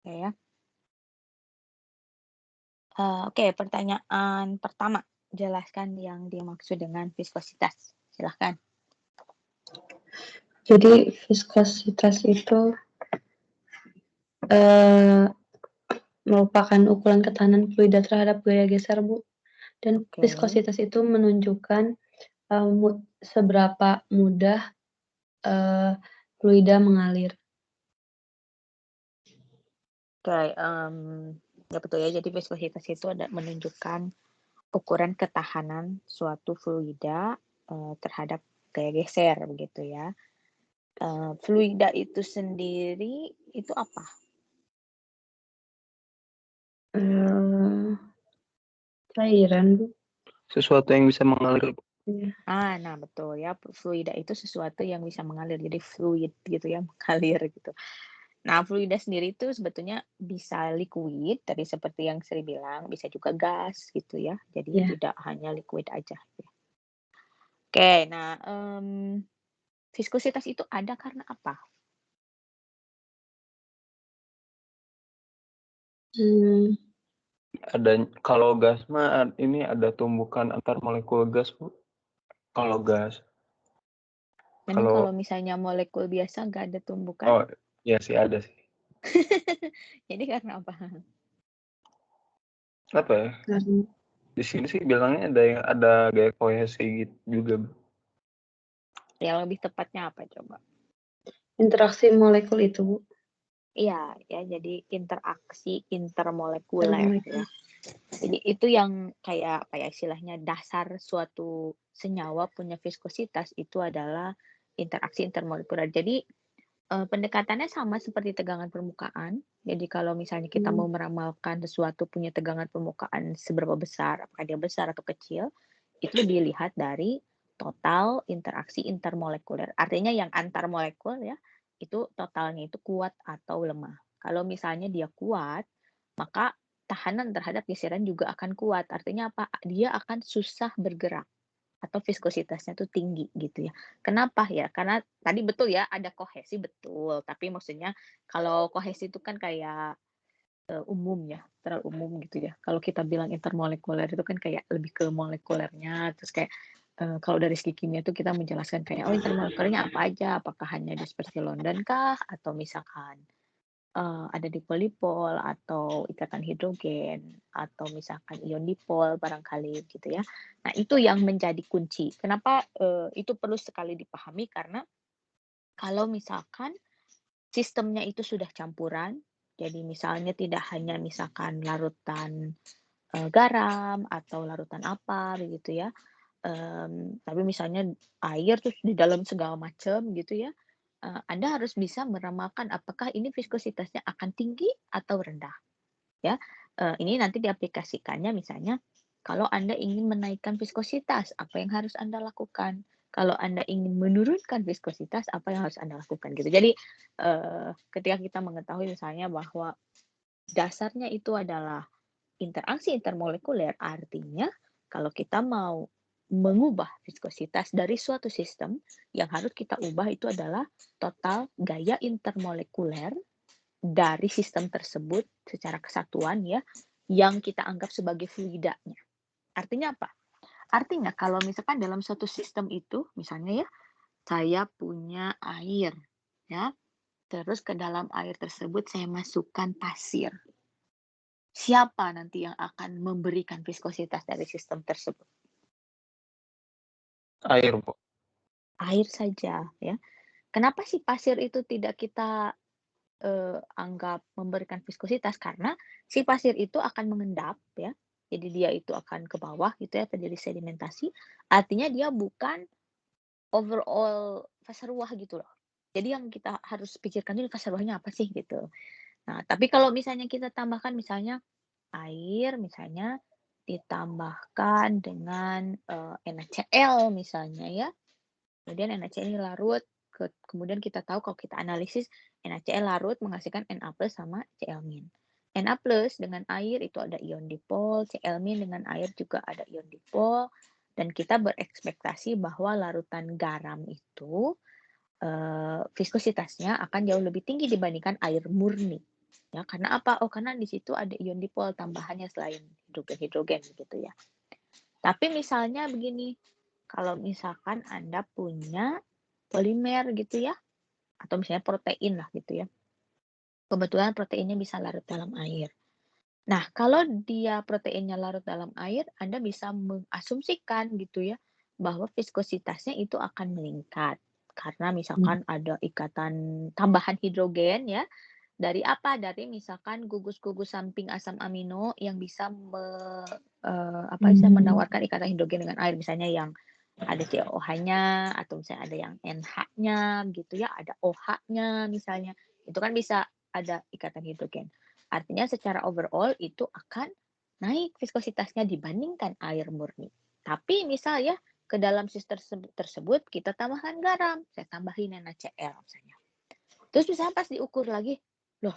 Oke ya. Oke, pertanyaan pertama, jelaskan yang dimaksud dengan viskositas. Silahkan. Jadi viskositas itu eee, merupakan ukuran ketahanan fluida terhadap gaya geser, Bu. Dan Oke. viskositas itu menunjukkan, seberapa mudah, fluida mengalir. Oke, ya betul ya, jadi viskositas itu menunjukkan ukuran ketahanan suatu fluida, terhadap gaya geser begitu ya. Fluida itu sendiri itu apa? Eee, Cairan, Bu. Sesuatu yang bisa mengalir. Iya. Nah betul ya, fluida itu sesuatu yang bisa mengalir, jadi fluid gitu ya, mengalir gitu. Nah, fluida sendiri itu sebetulnya bisa liquid, tadi seperti yang Sri bilang, bisa juga gas gitu ya. Jadi Iya. tidak hanya liquid aja. Oke, nah, viskositas itu ada karena apa? Mmm, Ada kalau gas mah ini ada tumbukan antar molekul gas, Bu. Kalau gas. Memang kalau Kalau misalnya molekul biasa nggak ada tumbukan? oh, iya sih ada sih. Jadi karena apa? Apa ya? karena Di sini sih bilangnya ada gaya kohesi gitu juga, Bu. Yang lebih tepatnya apa coba? interaksi molekul itu, Bu, Iya, ya jadi interaksi intermolekuler intermolekul. ya. Jadi itu yang kayak apa ya istilahnya dasar suatu senyawa punya viskositas itu adalah interaksi intermolekuler. Jadi pendekatannya sama seperti tegangan permukaan. Jadi kalau misalnya kita mau meramalkan sesuatu punya tegangan permukaan seberapa besar, apakah dia besar atau kecil, itu dilihat dari total interaksi intermolekuler. Artinya yang antar molekul ya, itu totalnya itu kuat atau lemah. Kalau misalnya dia kuat, maka tahanan terhadap geseran juga akan kuat. Artinya apa? Dia akan susah bergerak atau viskositasnya tuh tinggi gitu ya. Kenapa ya? Karena tadi betul ya ada kohesi betul, tapi maksudnya kalau kohesi itu kan kayak umum ya, terlalu umum gitu ya. Kalau kita bilang intermolekuler itu kan kayak lebih ke molekulernya, terus kayak kalau dari segi kimia itu kita menjelaskan kayak oh intermolekulernya apa aja, apakah hanya dispersi London kah atau misalkan ada dipol-dipol atau ikatan hidrogen atau misalkan ion dipol barangkali gitu ya. Nah, itu yang menjadi kunci. Kenapa, itu perlu sekali dipahami karena kalau misalkan sistemnya itu sudah campuran, jadi misalnya tidak hanya misalkan larutan, garam atau larutan apa begitu ya, tapi misalnya air terus di dalam segala macam gitu ya, Anda harus bisa meramalkan apakah ini viskositasnya akan tinggi atau rendah ya. Ini nanti diaplikasikannya misalnya kalau Anda ingin menaikkan viskositas, apa yang harus Anda lakukan? Kalau Anda ingin menurunkan viskositas, apa yang harus Anda lakukan gitu. Jadi, ketika kita mengetahui misalnya bahwa dasarnya itu adalah interaksi intermolekuler, artinya kalau kita mau mengubah viskositas dari suatu sistem, yang harus kita ubah itu adalah total gaya intermolekuler dari sistem tersebut secara kesatuan ya, yang kita anggap sebagai fluidanya. Artinya apa? Artinya kalau misalkan dalam suatu sistem itu, misalnya ya, saya punya air, ya, terus ke dalam air tersebut saya masukkan pasir. Siapa nanti yang akan memberikan viskositas dari sistem tersebut? Air, Bu. Air saja, ya. Kenapa sih pasir itu tidak kita anggap memberikan viskositas? Karena si pasir itu akan mengendap ya, jadi dia itu akan ke bawah gitu ya, terjadi sedimentasi, artinya dia bukan overall fase ruah gitu loh. Jadi yang kita harus pikirkan ini fase ruahnya apa sih gitu. Nah, tapi kalau misalnya kita tambahkan misalnya air misalnya ditambahkan dengan, NaCl misalnya ya, kemudian NaCl ini larut, kemudian kita tahu kalau kita analisis NaCl larut menghasilkan Na+ sama Cl-. Na+ dengan air itu ada ion dipol, Cl- dengan air juga ada ion dipol, dan kita berekspektasi bahwa larutan garam itu, viskositasnya akan jauh lebih tinggi dibandingkan air murni. Ya, karena apa? Oh, karena di situ ada ion dipol tambahannya selain hidrogen gitu ya. Tapi misalnya begini, kalau misalkan Anda punya polimer gitu ya, atau misalnya protein lah gitu ya. Kebetulan proteinnya bisa larut dalam air. Nah, kalau dia proteinnya larut dalam air, Anda bisa mengasumsikan gitu ya, bahwa viskositasnya itu akan meningkat. Karena misalkan ada ikatan tambahan hidrogen ya, dari apa? Dari misalkan gugus-gugus samping asam amino yang bisa menawarkan ikatan hidrogen dengan air. Misalnya yang ada COH-nya atau misalnya ada yang NH-nya gitu ya, ada OH-nya misalnya. Itu kan bisa ada ikatan hidrogen. Artinya secara overall itu akan naik viskositasnya dibandingkan air murni. Tapi misal ya ke dalam sistem tersebut kita tambahkan garam, saya tambahin NaCl misalnya. Terus misalnya pas diukur lagi, loh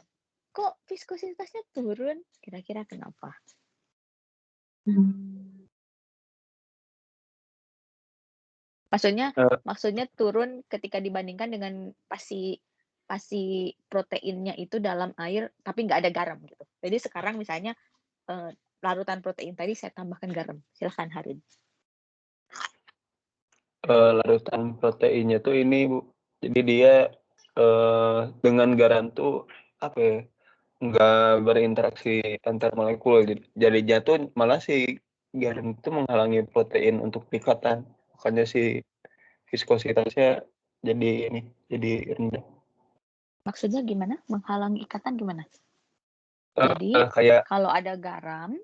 kok viskositasnya turun? Kira-kira kenapa? Maksudnya turun ketika dibandingkan dengan pasti proteinnya itu dalam air tapi nggak ada garam gitu. Jadi sekarang misalnya larutan protein tadi saya tambahkan garam. Silahkan Harin. Larutan proteinnya tuh ini Bu. Jadi dia dengan garam tuh apa ya? Nggak berinteraksi antar molekul. Jadi jatuh malah si garam itu menghalangi protein untuk ikatan. Makanya si viskositasnya jadi rendah. Maksudnya gimana? Menghalangi ikatan gimana? Eh, Jadi kayak kalau ada garam,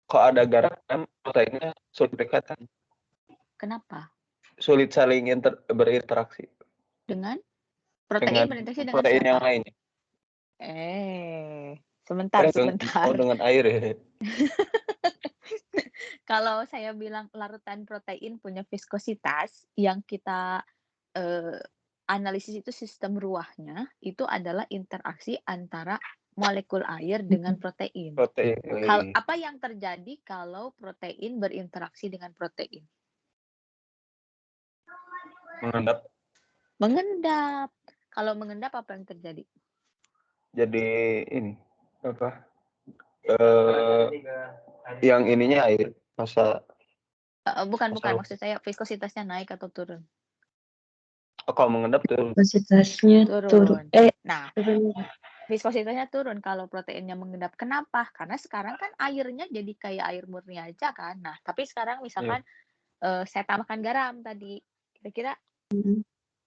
kok ada garam proteinnya sulit berikatan, kenapa? sulit saling berinteraksi Dengan dengan protein berinteraksi dengan protein yang siapa? lainnya. Sebentar. Dengan air ya. Kalau saya bilang larutan protein punya viskositas yang kita analisis itu sistem ruahnya, itu adalah interaksi antara molekul air dengan protein. Protein. Apa yang terjadi kalau protein berinteraksi dengan protein? Mengendap. Kalau mengendap apa yang terjadi? Jadi ini apa? Yang ininya air. Bukan. Maksud saya viskositasnya naik atau turun? Kalau mengendap tuh Viskositasnya turun. Nah, viskositasnya turun kalau proteinnya mengendap. Kenapa? Karena sekarang kan airnya jadi kayak air murni aja kan. Nah, tapi sekarang misalkan saya tambahkan garam tadi. Kira-kira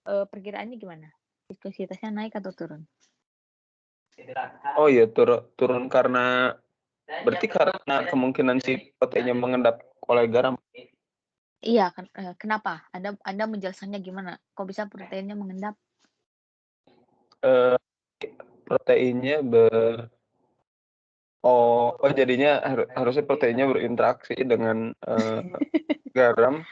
perkiraannya gimana? Viskositasnya naik atau turun? Oh iya, turun karena berarti karena kemungkinan si proteinnya mengendap oleh garam. Iya, kenapa? Anda menjelaskannya gimana? Kok bisa proteinnya mengendap? Proteinnya jadinya harusnya proteinnya berinteraksi dengan garam.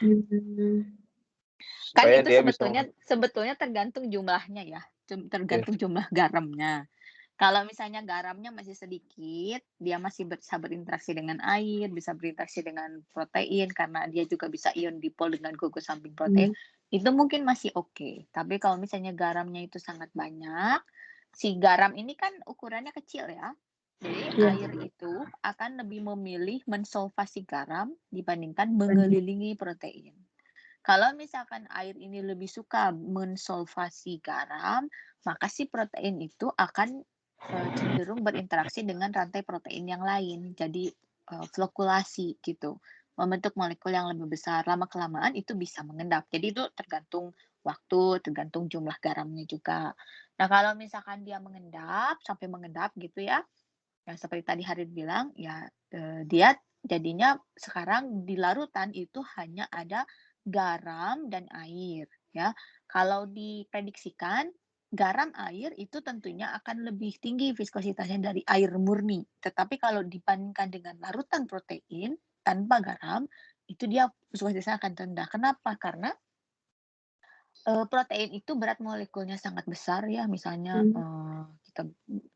Kan Supaya itu dia sebetulnya tergantung jumlahnya ya, tergantung jumlah garamnya. Kalau misalnya garamnya masih sedikit, dia masih bisa berinteraksi dengan air, bisa berinteraksi dengan protein karena dia juga bisa ion dipol dengan gugus samping protein, itu mungkin masih oke. Tapi kalau misalnya garamnya itu sangat banyak, si garam ini kan ukurannya kecil ya. Jadi air itu akan lebih memilih mensolvasi garam dibandingkan mengelilingi protein. Kalau misalkan air ini lebih suka mensolvasi garam, maka si protein itu akan cenderung berinteraksi dengan rantai protein yang lain. Jadi flokulasi gitu, membentuk molekul yang lebih besar. Lama-kelamaan itu bisa mengendap. Jadi itu tergantung waktu, tergantung jumlah garamnya juga. Nah, kalau misalkan dia sampai mengendap gitu ya, yang seperti tadi Harid bilang, ya dia jadinya sekarang di larutan itu hanya ada garam dan air ya. Kalau diprediksikan garam air itu tentunya akan lebih tinggi viskositasnya dari air murni. Tetapi kalau dibandingkan dengan larutan protein tanpa garam, itu dia viskositasnya akan rendah. Kenapa? Karena protein itu berat molekulnya sangat besar ya, misalnya kita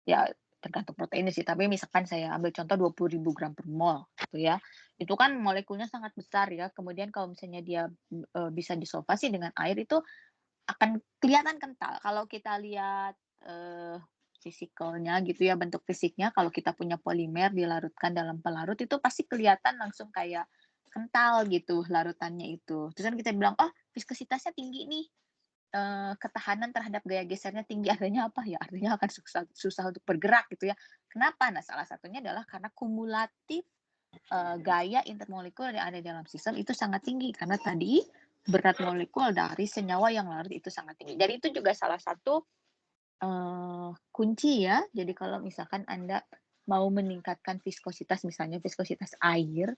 ya tergantung proteinnya sih, tapi misalkan saya ambil contoh 20.000 gram per mol gitu ya. Itu kan molekulnya sangat besar ya. Kemudian kalau misalnya dia bisa disolvasi dengan air itu akan kelihatan kental. Kalau kita lihat fisikalnya gitu ya, bentuk fisiknya. Kalau kita punya polimer dilarutkan dalam pelarut itu pasti kelihatan langsung kayak kental gitu larutannya itu. Terus kan kita bilang, "Oh, viskositasnya tinggi nih, ketahanan terhadap gaya gesernya tinggi." Artinya apa? Ya artinya akan susah susah untuk bergerak gitu ya. Kenapa? Nah, salah satunya adalah karena kumulatif, gaya intermolekuler yang ada dalam sistem itu sangat tinggi karena tadi berat molekul dari senyawa yang larut itu sangat tinggi. Jadi itu juga salah satu kunci ya. Jadi kalau misalkan Anda mau meningkatkan viskositas, misalnya viskositas air,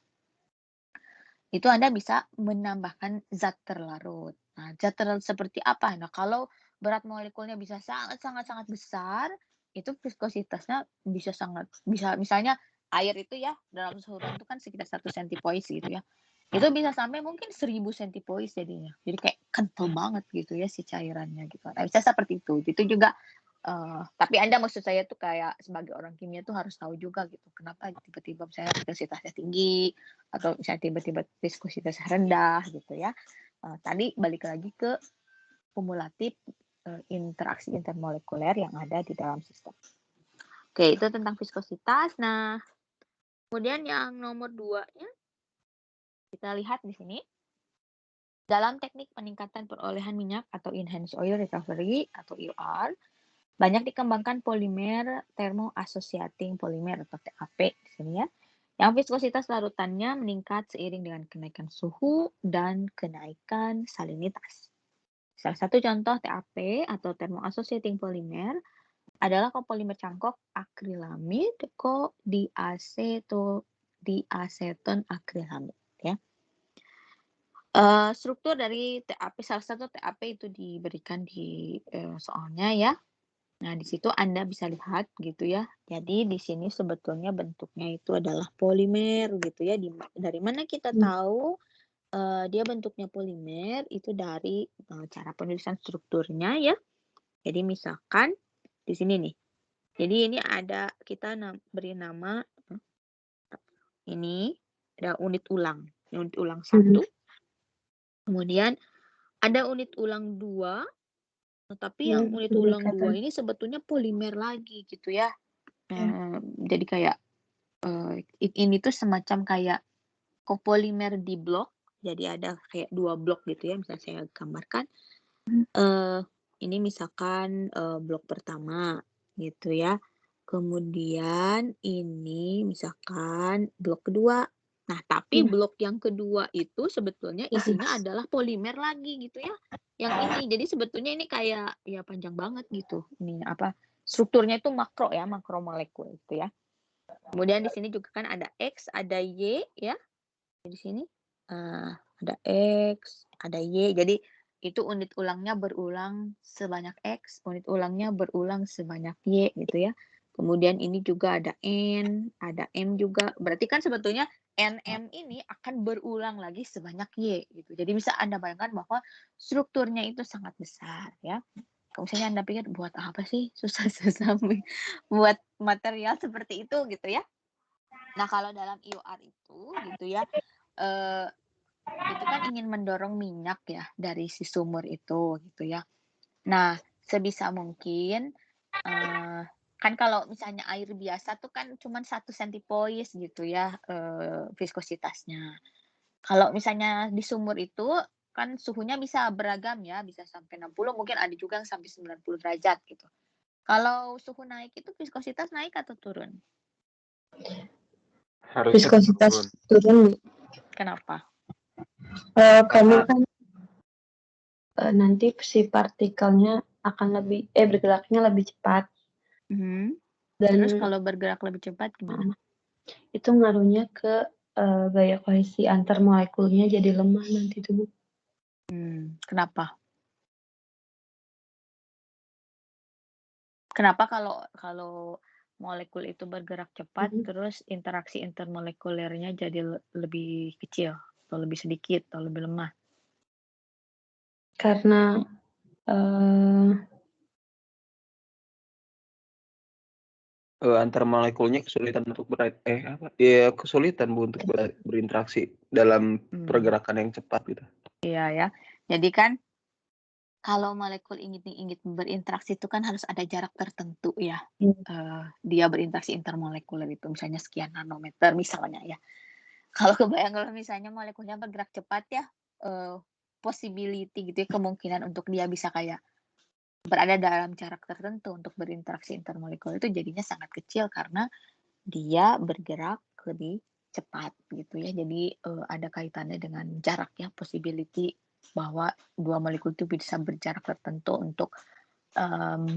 itu Anda bisa menambahkan zat terlarut. Nah, zat terlarut seperti apa? Nah, kalau berat molekulnya bisa sangat sangat sangat besar, itu viskositasnya bisa misalnya air itu ya dalam suhu ruangan itu kan sekitar 1 centipoise gitu ya. Itu bisa sampai mungkin 1000 centipoise jadinya. Jadi kayak kental banget gitu ya si cairannya gitu. Nah, bisa seperti itu. Itu juga tapi Anda maksud saya tuh kayak sebagai orang kimia tuh harus tahu juga gitu, kenapa tiba-tiba misalnya viskositasnya tinggi atau misalnya tiba-tiba viskositasnya rendah gitu ya. Tadi balik lagi ke kumulatif interaksi intermolekuler yang ada di dalam sistem. Oke, itu tentang viskositas. Nah, kemudian yang nomor 2-nya kita lihat di sini. Dalam teknik peningkatan perolehan minyak atau enhanced oil recovery atau EOR, banyak dikembangkan polimer thermoassociating polymer atau TAP di sini ya, yang viskositas larutannya meningkat seiring dengan kenaikan suhu dan kenaikan salinitas. Salah satu contoh TAP atau thermoassociating polymer adalah kopolimer cangkok akrilamid diaseton akrilamid ya. Struktur dari TAP, salah satu TAP itu diberikan di soalnya ya. Nah, di situ Anda bisa lihat gitu ya. Jadi di sini sebetulnya bentuknya itu adalah polimer gitu ya. Dari mana kita tahu dia bentuknya polimer itu dari cara penulisan strukturnya ya. Jadi misalkan di sini nih. Jadi ini ada kita beri nama ini ada unit ulang. Unit ulang 1. Kemudian ada unit ulang 2. Tapi yang unit ulang 2 ini sebetulnya polimer lagi gitu ya. Jadi kayak ini tuh semacam kayak copolimer di blok. Jadi ada kayak 2 blok gitu ya, misalnya saya gambarkan. Ini misalkan blok pertama gitu ya. Kemudian ini misalkan blok kedua. Nah, tapi blok yang kedua itu sebetulnya isinya adalah polimer lagi gitu ya. Yang ini. Jadi sebetulnya ini kayak ya panjang banget gitu. Ini apa? Strukturnya itu makro ya, makromolekul gitu ya. Kemudian di sini juga kan ada X, ada Y ya. Di sini ada X, ada Y. Jadi itu unit ulangnya berulang sebanyak X, unit ulangnya berulang sebanyak Y gitu ya. Kemudian ini juga ada N, ada M juga. Berarti kan sebetulnya NM ini akan berulang lagi sebanyak Y gitu. Jadi bisa Anda bayangkan bahwa strukturnya itu sangat besar ya. Kalau misalnya Anda pikir buat apa sih susah-susah buat material seperti itu gitu ya. Nah, kalau dalam EOR itu gitu ya, itu kan ingin mendorong minyak ya dari si sumur itu gitu ya. Nah, sebisa mungkin kan kalau misalnya air biasa tuh kan cuma 1 centipoise gitu ya viskositasnya. Kalau misalnya di sumur itu kan suhunya bisa beragam ya, bisa sampai 60, mungkin ada juga yang sampai 90 derajat gitu. Kalau suhu naik itu viskositas naik atau turun? Harusnya Viskositas turun. Kenapa? Karena kan nanti si partikelnya akan lebih bergeraknya lebih cepat. Dan Dan terus kalau bergerak lebih cepat gimana? itu ngaruhnya ke gaya kohesi antar molekulnya jadi lemah nanti tuh, Bu. Kenapa? Kenapa kalau molekul itu bergerak cepat, terus interaksi intermolekulernya jadi lebih kecil atau lebih sedikit atau lebih lemah? Karena antar molekulnya kesulitan untuk kesulitan Bu untuk berinteraksi dalam pergerakan yang cepat gitu. Iya ya. Jadi kan kalau molekul ingin berinteraksi itu kan harus ada jarak tertentu ya. Iya. Dia berinteraksi intermolekuler itu misalnya sekian nanometer misalnya ya. Kalau kebayang kalau misalnya molekulnya bergerak cepat ya, possibility gitu ya, kemungkinan untuk dia bisa kayak berada dalam jarak tertentu untuk berinteraksi intermolekuler itu jadinya sangat kecil karena dia bergerak lebih cepat gitu ya. Jadi, ada kaitannya dengan jarak ya, possibility bahwa 2 molekul itu bisa berjarak tertentu untuk,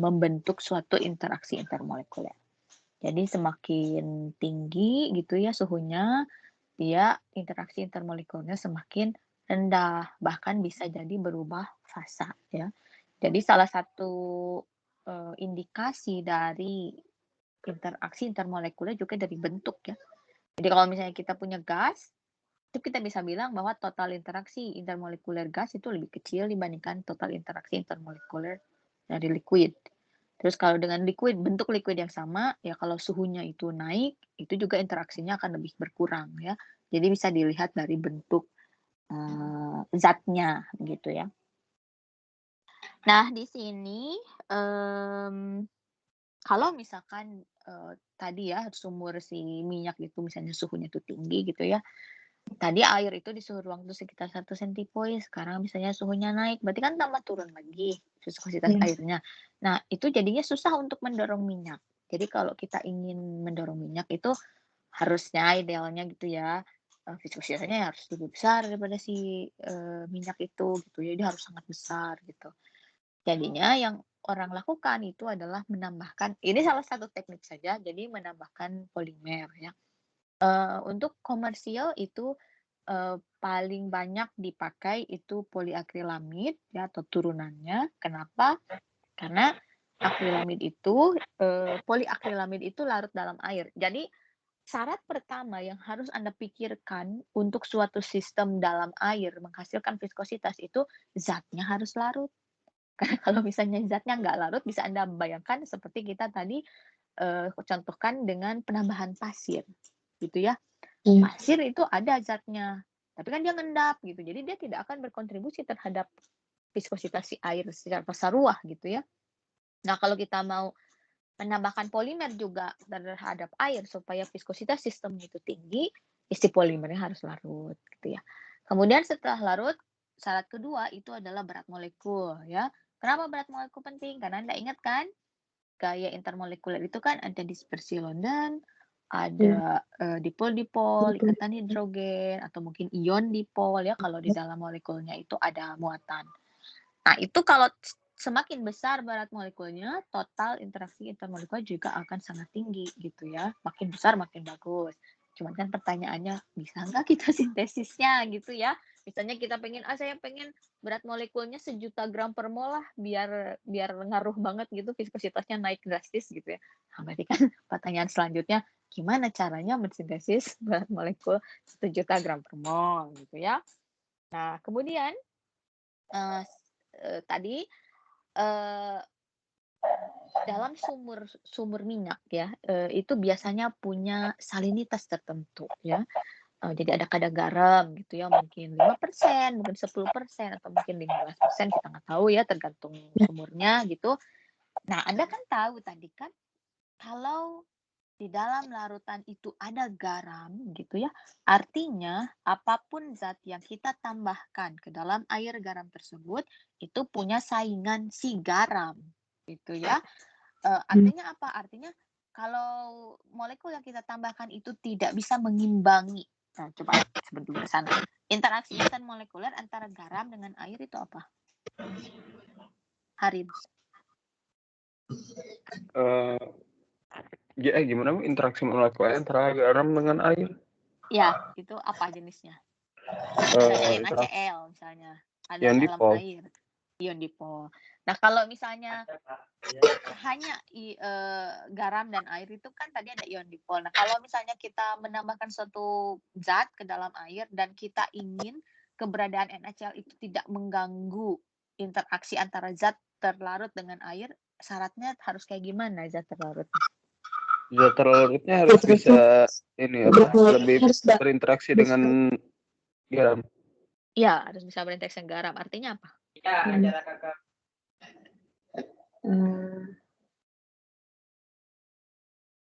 membentuk suatu interaksi intermolekuler. Jadi semakin tinggi gitu ya suhunya, dia interaksi intermolekulernya semakin rendah, bahkan bisa jadi berubah fasa ya. Jadi salah satu, indikasi dari interaksi intermolekuler juga dari bentuk ya. Jadi kalau misalnya kita punya gas, itu kita bisa bilang bahwa total interaksi intermolekuler gas itu lebih kecil dibandingkan total interaksi intermolekuler dari liquid. Terus kalau dengan liquid, bentuk liquid yang sama, ya kalau suhunya itu naik, itu juga interaksinya akan lebih berkurang ya. Jadi bisa dilihat dari bentuk zatnya gitu ya. Nah di sini kalau misalkan tadi ya sumber si minyak itu misalnya suhunya itu tinggi gitu ya. Tadi air itu di suhu ruang itu sekitar 1 centipoise, sekarang misalnya suhunya naik, berarti kan tambah turun lagi viskositas Iya. airnya. Nah, itu jadinya susah untuk mendorong minyak. Jadi kalau kita ingin mendorong minyak itu harusnya idealnya gitu ya, viskositasnya harus lebih besar daripada si, minyak itu gitu ya, dia harus sangat besar gitu. Jadinya yang orang lakukan itu adalah menambahkan ini salah satu teknik saja, jadi menambahkan polimer ya. Untuk komersial itu, paling banyak dipakai itu poliakrilamid ya atau turunannya. Kenapa? Karena akrilamid itu, poliakrilamid itu larut dalam air. Jadi syarat pertama yang harus Anda pikirkan untuk suatu sistem dalam air menghasilkan viskositas itu zatnya harus larut. Karena kalau misalnya zatnya nggak larut bisa Anda bayangkan seperti kita tadi, contohkan dengan penambahan pasir, gitu ya. Iya. Pasir itu ada zatnya, tapi kan dia ngendap gitu, jadi dia tidak akan berkontribusi terhadap viskositas si air secara ruah gitu ya. Nah, kalau kita mau menambahkan polimer juga terhadap air supaya viskositas sistemnya itu tinggi, isi polimernya harus larut gitu ya. Kemudian setelah larut, syarat kedua itu adalah berat molekul ya. Kenapa berat molekul penting? Karena Anda ingat kan, gaya intermolekuler itu kan ada dispersi London, Iya. ada, dipol-dipol, ikatan hidrogen, atau mungkin ion dipol ya kalau di dalam molekulnya itu ada muatan. Nah itu kalau semakin besar berat molekulnya, total interaksi intermolekuler juga akan sangat tinggi gitu ya, makin besar makin bagus. Cuman kan pertanyaannya, bisa nggak kita sintesisnya gitu ya? Misalnya kita pengen, saya pengen berat molekulnya 1.000.000 gram per mol lah, biar biar ngaruh banget gitu, viskositasnya naik drastis gitu ya. Nah, berarti kan pertanyaan selanjutnya, gimana caranya mensintesis berat molekul 1.000.000 gram per mol gitu ya. Nah, kemudian tadi dalam sumur minyak ya, itu biasanya punya salinitas tertentu ya. Jadi ada kadar garam gitu ya, mungkin 5%, mungkin 10%, atau mungkin 15%, kita nggak tahu ya, tergantung sumurnya gitu. Nah, Anda kan tahu tadi kan, kalau di dalam larutan itu ada garam gitu ya, artinya apapun zat yang kita tambahkan ke dalam air garam tersebut, itu punya saingan si garam gitu ya. Artinya apa? Artinya kalau molekul yang kita tambahkan itu tidak bisa mengimbangi. Nah, coba sebut dulu ke sana. Interaksi intermolekuler antara garam dengan air itu apa? Harin. Gimana Bu, interaksi molekuler antara garam dengan air? Ya, itu apa jenisnya? Misalnya NaCl misalnya, ada Ion dalam dipol. air, ion dipol. Nah, kalau misalnya hanya garam dan air itu kan tadi ada ion dipol. Nah, kalau misalnya kita menambahkan suatu zat ke dalam air dan kita ingin keberadaan NaCl itu tidak mengganggu interaksi antara zat terlarut dengan air, syaratnya harus kayak gimana zat terlarut? Zat terlarutnya harus bisa ini lebih berinteraksi dengan garam. Iya, harus bisa berinteraksi dengan garam. Artinya apa?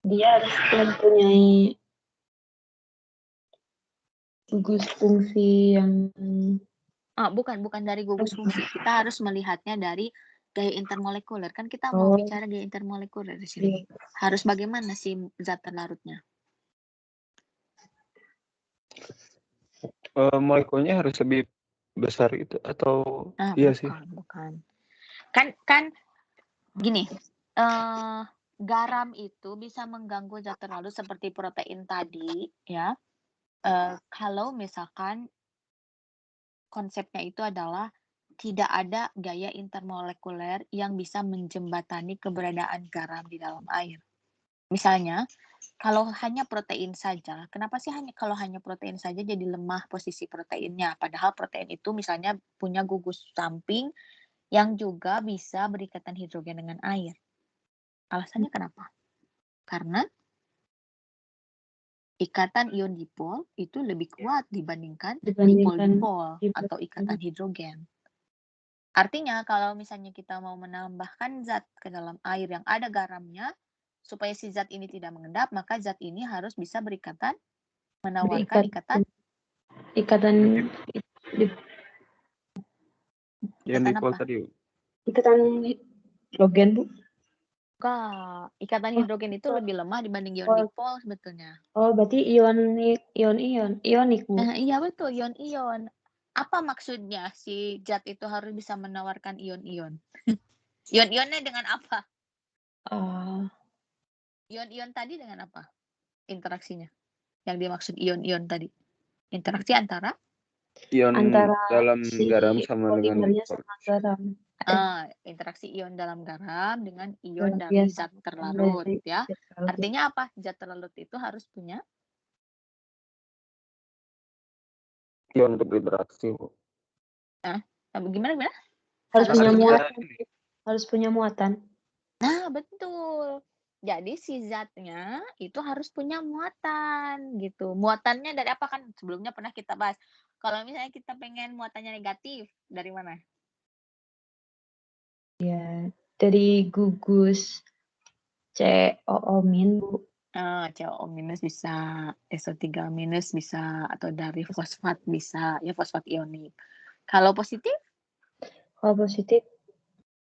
Dia harus mempunyai gugus fungsi yang bukan dari gugus fungsi. Kita harus melihatnya dari gaya intermolekuler. Kan kita mau bicara gaya intermolekuler di sini. iya. Harus bagaimana sih zat terlarutnya? Molekulnya harus lebih besar gitu atau iya sih? Bukan. Kan gini, garam itu bisa mengganggu zat terlarut seperti protein tadi ya. Kalau misalkan konsepnya itu adalah tidak ada gaya intermolekuler yang bisa menjembatani keberadaan garam di dalam air. Misalnya, kalau hanya protein saja, kenapa sih kalau hanya protein saja jadi lemah posisi proteinnya? Padahal protein itu misalnya punya gugus samping yang juga bisa berikatan hidrogen dengan air. Alasannya kenapa? Karena ikatan ion dipol itu lebih kuat dibandingkan dipol-dipol atau ikatan hidrogen. Artinya kalau misalnya kita mau menambahkan zat ke dalam air yang ada garamnya, supaya si zat ini tidak mengendap, maka zat ini harus bisa menawarkan ikatan Yang dipol tadi. Ikatan hidrogen, Bu. Enggak, ikatan hidrogen itu lebih lemah dibanding ion dipol sebetulnya. Berarti ionik, Bu. Iya betul, ion-ion. Apa maksudnya si zat itu harus bisa menawarkan ion-ion? Ion-ionnya dengan apa? Ion-ion tadi dengan apa interaksinya? Yang dimaksud ion-ion tadi. Interaksi antara dalam garam sama dengan garam. Interaksi ion dalam garam dengan ion dari zat terlarut ya. Artinya apa? Zat terlarut itu harus punya ion untuk berinteraksi. Gimana? Harus punya muatan. Nah, betul. Jadi si zatnya itu harus punya muatan gitu. Muatannya dari apa kan sebelumnya pernah kita bahas. Kalau misalnya kita pengen muatannya negatif, dari mana? Ya, dari gugus COO-, Bu. COO- bisa, SO3- bisa, atau dari fosfat bisa, ya fosfat ionik. Kalau positif? Kalau positif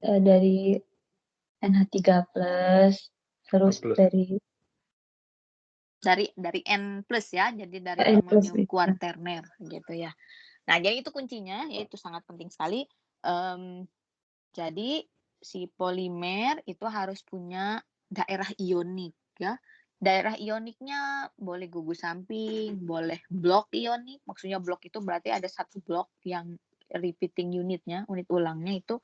dari NH3+, terus dari N+ ya, jadi dari amonium kuarterner gitu ya. Nah, jadi itu kuncinya, yaitu sangat penting sekali. Jadi si polimer itu harus punya daerah ionik ya. Daerah ioniknya boleh gugus samping, boleh blok ionik. Maksudnya blok itu berarti ada satu blok yang repeating unitnya, unit ulangnya itu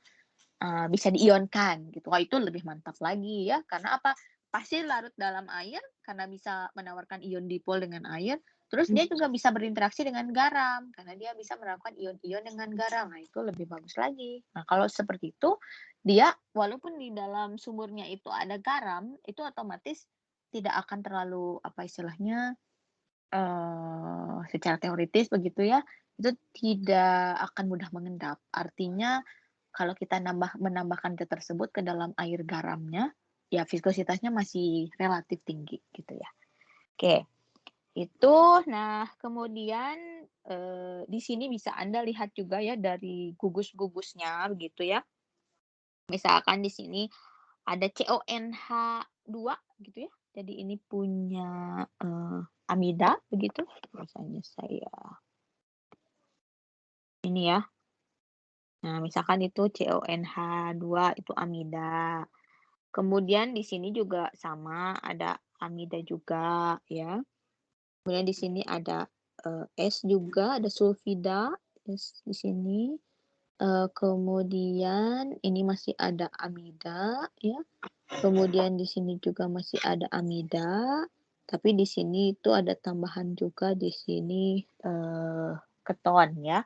bisa diionkan gitu. Wah, itu lebih mantap lagi ya. Karena apa? Pasti larut dalam air karena bisa menawarkan ion dipol dengan air. Terus dia juga bisa berinteraksi dengan garam karena dia bisa melakukan ion-ion dengan garam. Nah, itu lebih bagus lagi. Nah, kalau seperti itu, dia walaupun di dalam sumurnya itu ada garam, itu otomatis tidak akan terlalu apa istilahnya secara teoritis begitu ya, itu tidak akan mudah mengendap. Artinya kalau kita menambahkan zat tersebut ke dalam air garamnya, ya viskositasnya masih relatif tinggi gitu ya. Oke. Itu, nah kemudian di sini bisa Anda lihat juga ya dari gugus-gugusnya begitu ya. Misalkan di sini ada CONH2 gitu ya. Jadi ini punya amida begitu. Misalnya saya ini ya. Nah, misalkan itu CONH2 itu amida. Kemudian di sini juga sama ada amida juga ya. Kemudian di sini ada S juga, ada sulfida S di sini. Kemudian ini masih ada amida ya. Kemudian di sini juga masih ada amida, tapi di sini itu ada tambahan juga di sini keton ya.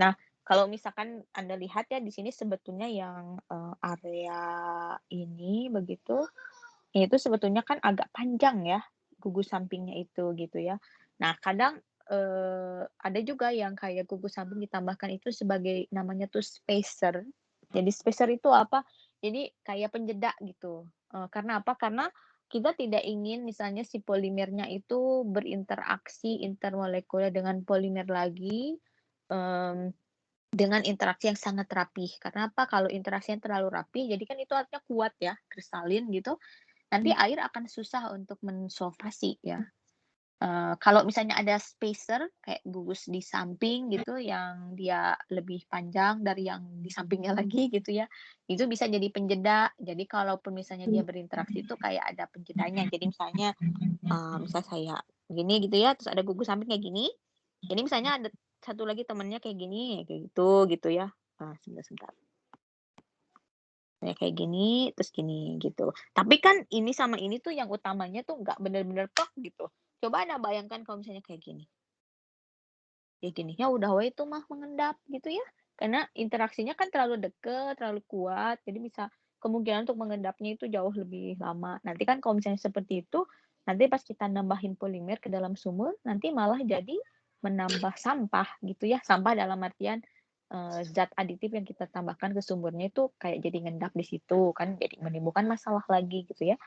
Nah, kalau misalkan Anda lihat ya di sini sebetulnya yang area ini begitu, itu sebetulnya kan agak panjang ya gugus sampingnya itu gitu ya. Nah, kadang ada juga yang kayak gugus samping ditambahkan itu sebagai namanya tuh spacer. Jadi spacer itu apa? Jadi kayak penjeda gitu. Karena apa? Karena kita tidak ingin misalnya si polimernya itu berinteraksi intermolekuler dengan polimer lagi, mmm, dengan interaksi yang sangat rapih. Karena apa? Kalau interaksinya terlalu rapih, jadi kan itu artinya kuat ya, kristalin gitu, nanti air akan susah untuk mensolvasi ya. Kalau misalnya ada spacer kayak gugus di samping gitu yang dia lebih panjang dari yang di sampingnya lagi gitu ya, itu bisa jadi penjeda. Jadi kalaupun misalnya dia berinteraksi itu kayak ada penjedanya. Jadi misalnya, misal saya gini gitu ya, terus ada gugus samping kayak gini, ini misalnya ada satu lagi temennya kayak gini, kayak gitu ya. Sebentar sebentar. Kayak gini, terus gini, gitu. Tapi kan ini sama ini tuh yang utamanya tuh nggak bener-bener plek gitu. Coba Anda bayangkan kalau misalnya kayak gini. Ya gini, ya udah we itu mah mengendap gitu ya. Karena interaksinya kan terlalu deket, terlalu kuat, jadi bisa kemungkinan untuk mengendapnya itu jauh lebih lama. Nanti kan kalau misalnya seperti itu, nanti pas kita nambahin polimer ke dalam sumur, nanti malah jadi menambah sampah gitu ya. Sampah dalam artian, zat aditif yang kita tambahkan ke sumurnya itu kayak jadi ngendap di situ, kan jadi menimbulkan masalah lagi gitu ya.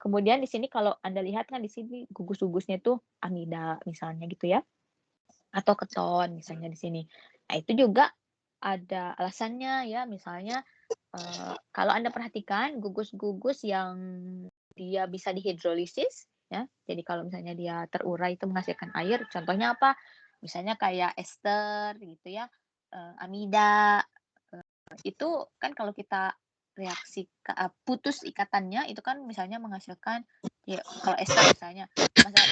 Kemudian di sini kalau Anda lihat kan di sini gugus-gugusnya itu amida misalnya gitu ya. Atau keton misalnya di sini. Nah itu juga ada alasannya ya, misalnya, kalau Anda perhatikan gugus-gugus yang dia bisa dihidrolisis ya, jadi kalau misalnya dia terurai itu menghasilkan air, contohnya apa? Misalnya kayak ester gitu ya, amida, itu kan kalau kita reaksi putus ikatannya itu kan misalnya menghasilkan ya kalau ester misalnya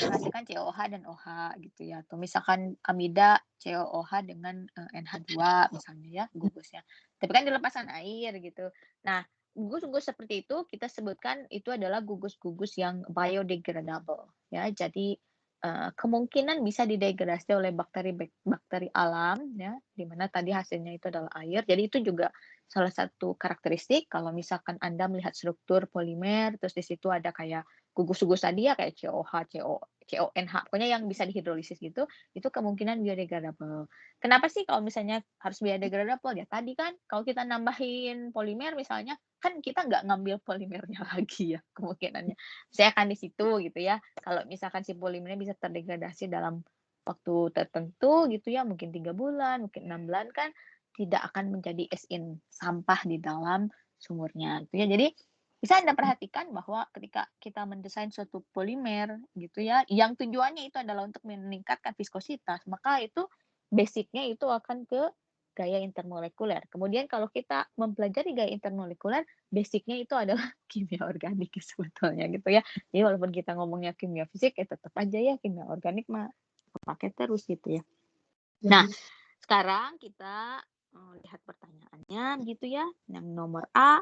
menghasilkan COH dan OH gitu ya, atau misalkan amida COOH dengan, NH2 misalnya ya gugusnya, tapi kan dilepaskan air gitu. Nah, gugus-gugus seperti itu kita sebutkan itu adalah gugus-gugus yang biodegradable ya. Jadi, kemungkinan bisa didegradasi oleh bakteri alam ya, di mana tadi hasilnya itu adalah air. Jadi itu juga salah satu karakteristik kalau misalkan Anda melihat struktur polimer, terus di situ ada kayak gugus-gugus tadi ya kayak COH, CONH, pokoknya yang bisa dihidrolisis gitu, itu kemungkinan biodegradable. Kenapa sih kalau misalnya harus biodegradable? Ya tadi kan kalau kita nambahin polimer misalnya, kan kita nggak ngambil polimernya lagi ya kemungkinannya. Saya akan di situ gitu ya. Kalau misalkan si polimernya bisa terdegradasi dalam waktu tertentu gitu ya, mungkin 3 bulan, mungkin 6 bulan kan tidak akan menjadi sampah di dalam sumurnya gitu ya. Jadi bisa Anda perhatikan bahwa ketika kita mendesain suatu polimer gitu ya, yang tujuannya itu adalah untuk meningkatkan viskositas, maka itu basic-nya itu akan ke gaya intermolekuler. Kemudian kalau kita mempelajari gaya intermolekuler, basic-nya itu adalah kimia organik sebetulnya gitu ya. Jadi walaupun kita ngomongnya kimia fisik, ya tetap aja ya kimia organik mah pakai terus gitu ya. Nah, sekarang kita lihat pertanyaannya gitu ya. Yang nomor A,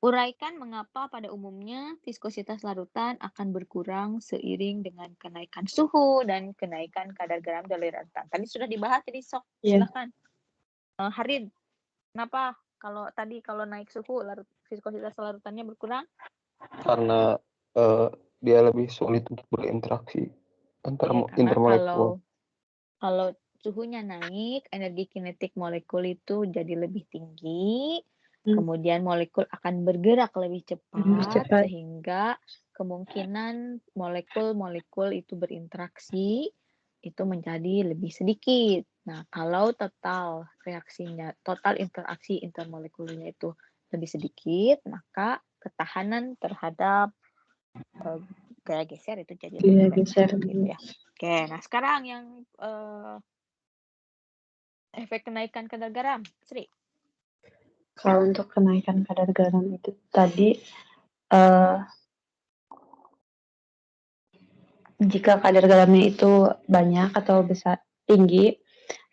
uraikan mengapa pada umumnya viskositas larutan akan berkurang seiring dengan kenaikan suhu dan kenaikan kadar garam dari larutan. Tadi sudah dibahas, jadi sok silakan. Harin, kenapa kalau naik suhu viskositas larutannya berkurang? Karena dia lebih sulit untuk berinteraksi Karena intermolekul. kalau suhunya naik, energi kinetik molekul itu jadi lebih tinggi, kemudian molekul akan bergerak lebih cepat, sehingga kemungkinan molekul-molekul itu berinteraksi itu menjadi lebih sedikit. Nah, kalau total interaksi intermolekulernya itu lebih sedikit, maka ketahanan terhadap gaya geser itu jadi lebih banyak gitu ya. Oke, nah sekarang yang efek kenaikan kadar garam, Sri. Kalau untuk kenaikan kadar garam itu tadi, jika kadar garamnya itu banyak atau tinggi,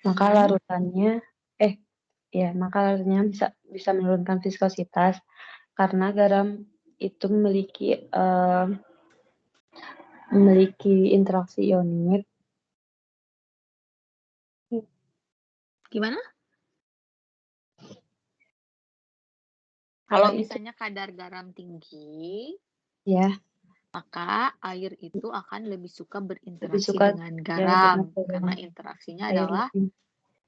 maka larutannya bisa menurunkan viskositas karena garam itu memiliki interaksi ionit. Gimana? Kalau misalnya kadar garam tinggi, ya, maka air itu akan lebih suka berinteraksi dengan garam karena interaksinya adalah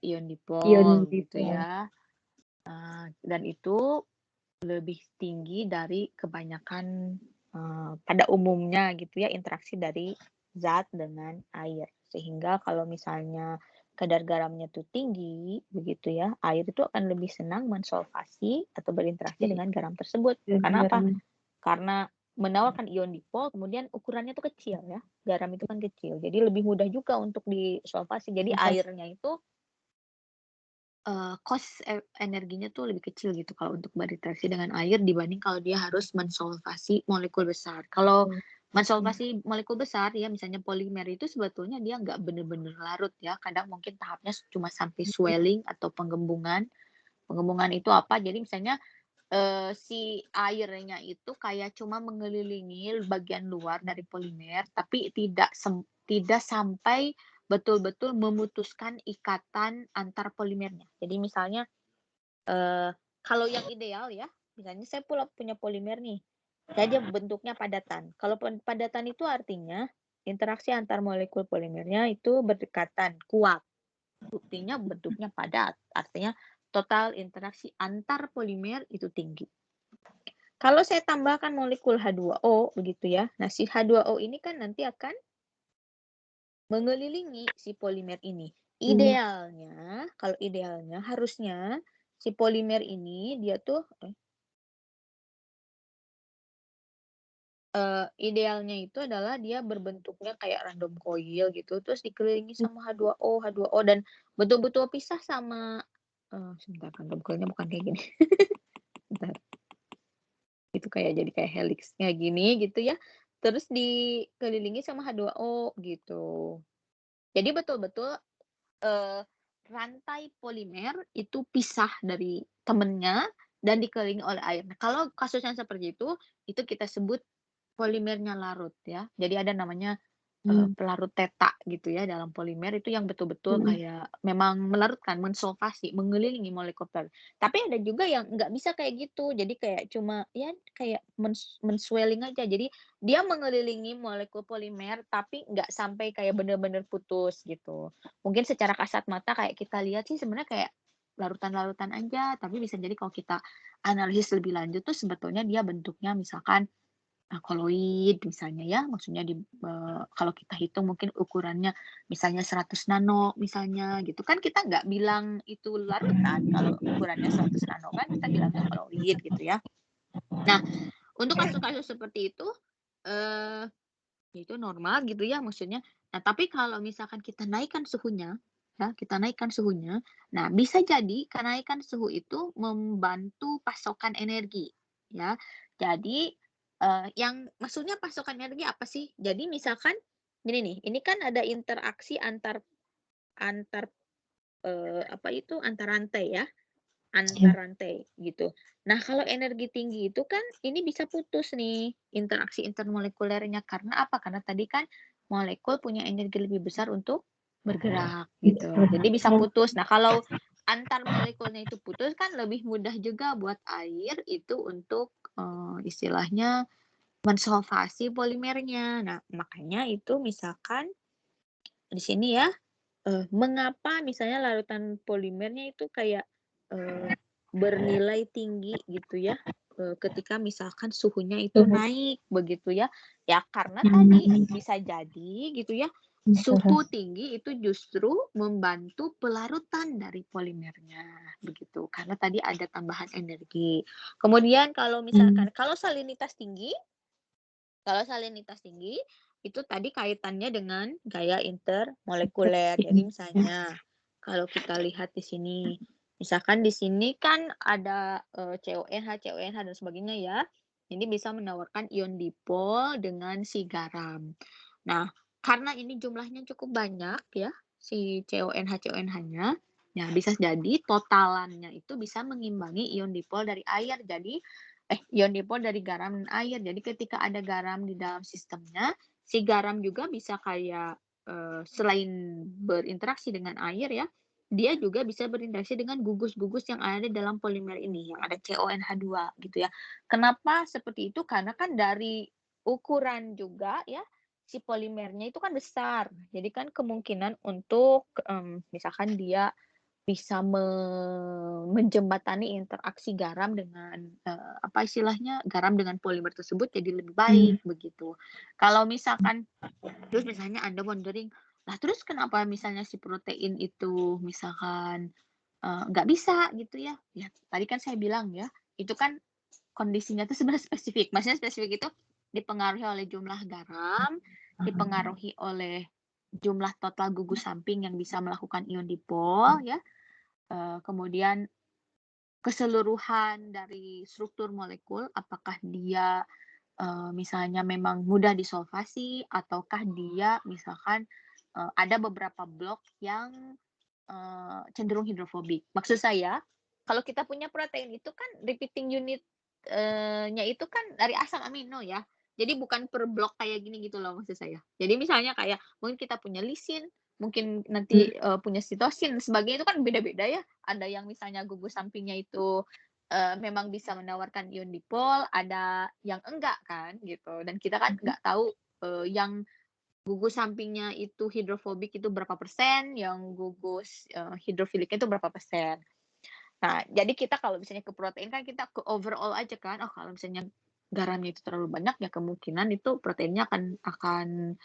ion dipol gitu ya. Dan itu lebih tinggi dari kebanyakan pada umumnya gitu ya, interaksi dari zat dengan air. Sehingga kalau misalnya kadar garamnya tuh tinggi begitu ya, air itu akan lebih senang mensolvasi atau berinteraksi dengan garam tersebut. Jadi Karena apa? garam. Karena menawarkan ion dipol, kemudian ukurannya tuh kecil ya. Garam itu kan kecil, jadi lebih mudah juga untuk disolvasi. Jadi airnya itu cost energinya tuh lebih kecil gitu kalau untuk berinteraksi dengan air dibanding kalau dia harus mensolvasi molekul besar. Kalau mensolvasi molekul besar ya misalnya polimer itu sebetulnya dia nggak bener-bener larut ya, kadang mungkin tahapnya cuma sampai swelling atau penggembungan. Penggembungan itu apa, jadi misalnya, si airnya itu kayak cuma mengelilingi bagian luar dari polimer, tapi tidak sampai betul-betul memutuskan ikatan antar polimernya. Jadi misalnya, kalau yang ideal ya, misalnya saya punya polimer nih, dia bentuknya padatan. Kalau padatan itu artinya interaksi antar molekul polimernya itu berdekatan, kuat. Buktinya bentuknya padat, artinya total interaksi antar polimer itu tinggi. Kalau saya tambahkan molekul H2O begitu ya, nah si H2O ini kan nanti akan mengelilingi si polimer ini. Idealnya, kalau idealnya harusnya si polimer ini dia tuh idealnya itu adalah dia berbentuknya kayak random coil gitu, terus dikelilingi sama H2O dan betul-betul pisah sama sebentar, random coil-nya bukan kayak gini. Bentar. Itu jadi kayak helix-nya gini gitu ya, terus dikelilingi sama H2O gitu. Jadi betul-betul rantai polimer itu pisah dari temennya dan dikelilingi oleh air. Nah, kalau kasus yang seperti itu kita sebut polimernya larut ya. Jadi ada namanya pelarut teta gitu ya dalam polimer itu yang betul-betul kayak memang melarutkan, mensolvasi, mengelilingi molekul polimer. Tapi ada juga yang nggak bisa kayak gitu. Jadi kayak cuma ya kayak menswelling aja. Jadi dia mengelilingi molekul polimer tapi nggak sampai kayak bener-bener putus gitu. Mungkin secara kasat mata kayak kita lihat sih sebenarnya kayak larutan-larutan aja, tapi bisa jadi kalau kita analisis lebih lanjut tuh sebetulnya dia bentuknya misalkan koloid misalnya ya, maksudnya kalau kita hitung mungkin ukurannya misalnya 100 nano misalnya gitu kan kita nggak bilang itu larutan kalau ukurannya 100 nano kan kita bilangnya koloid gitu ya. Nah, untuk kasus-kasus seperti itu, itu normal gitu ya maksudnya. Nah, tapi kalau misalkan kita naikkan suhunya, ya kita naikkan suhunya, nah bisa jadi kenaikan suhu itu membantu pasokan energi, ya. Jadi, yang maksudnya pasokan energi apa sih? Jadi misalkan gini nih, ini kan ada interaksi antar antar, antar rantai ya. Antar rantai gitu. Nah, kalau energi tinggi itu kan ini bisa putus nih interaksi intermolekulernya. Karena apa? Karena tadi kan molekul punya energi lebih besar untuk bergerak gitu. Jadi bisa putus. Nah, kalau antar molekulnya itu putus kan lebih mudah juga buat air itu untuk istilahnya mensolvasi polimernya. Nah, makanya itu misalkan di sini ya mengapa misalnya larutan polimernya itu kayak, bernilai tinggi gitu ya, ketika misalkan suhunya itu naik begitu ya. Ya karena tadi bisa jadi gitu ya, suhu tinggi itu justru membantu pelarutan dari polimernya begitu, karena tadi ada tambahan energi. Kemudian kalau misalkan kalau salinitas tinggi itu tadi kaitannya dengan gaya intermolekuler. Jadi misalnya kalau kita lihat di sini, misalkan di sini kan ada CONH dan sebagainya ya. Ini bisa menawarkan ion dipol dengan si garam. Nah, karena ini jumlahnya cukup banyak ya, si CONH-nya, ya bisa jadi totalannya itu bisa mengimbangi ion dipol dari air. Jadi ion dipol dari garam dan air. Jadi ketika ada garam di dalam sistemnya, si garam juga bisa kayak selain berinteraksi dengan air ya, dia juga bisa berinteraksi dengan gugus-gugus yang ada dalam polimer ini, yang ada CONH2 gitu ya. Kenapa seperti itu? Karena kan dari ukuran juga ya, si polimernya itu kan besar. Jadi kan kemungkinan untuk misalkan dia bisa menjembatani interaksi garam dengan, apa istilahnya, garam dengan polimer tersebut jadi lebih baik, begitu. Kalau misalkan terus misalnya Anda wondering, "Lah terus kenapa misalnya si protein itu misalkan, nggak bisa gitu ya?" Ya tadi kan saya bilang ya, itu kan kondisinya tuh sebenarnya spesifik. Maksudnya spesifik itu dipengaruhi oleh jumlah garam, dipengaruhi oleh jumlah total gugus samping yang bisa melakukan ion dipol ya, kemudian keseluruhan dari struktur molekul, apakah dia, misalnya memang mudah disolvasi ataukah dia misalkan, ada beberapa blok yang, cenderung hidrofobik. Maksud saya, kalau kita punya protein itu kan repeating unit, nya itu kan dari asam amino ya. Jadi bukan per blok kayak gini gitu loh maksud saya. Jadi misalnya kayak mungkin kita punya lisin, mungkin nanti, punya sitosin sebagainya itu kan beda-beda ya. Ada yang misalnya gugus sampingnya itu, memang bisa menawarkan ion dipol, ada yang enggak kan gitu. Dan kita kan nggak tahu, yang gugus sampingnya itu hidrofobik itu berapa persen, yang gugus, hidrofiliknya itu berapa persen. Nah, jadi kita kalau misalnya ke protein kan kita ke overall aja kan, oh kalau misalnya garamnya itu terlalu banyak ya kemungkinan itu proteinnya akan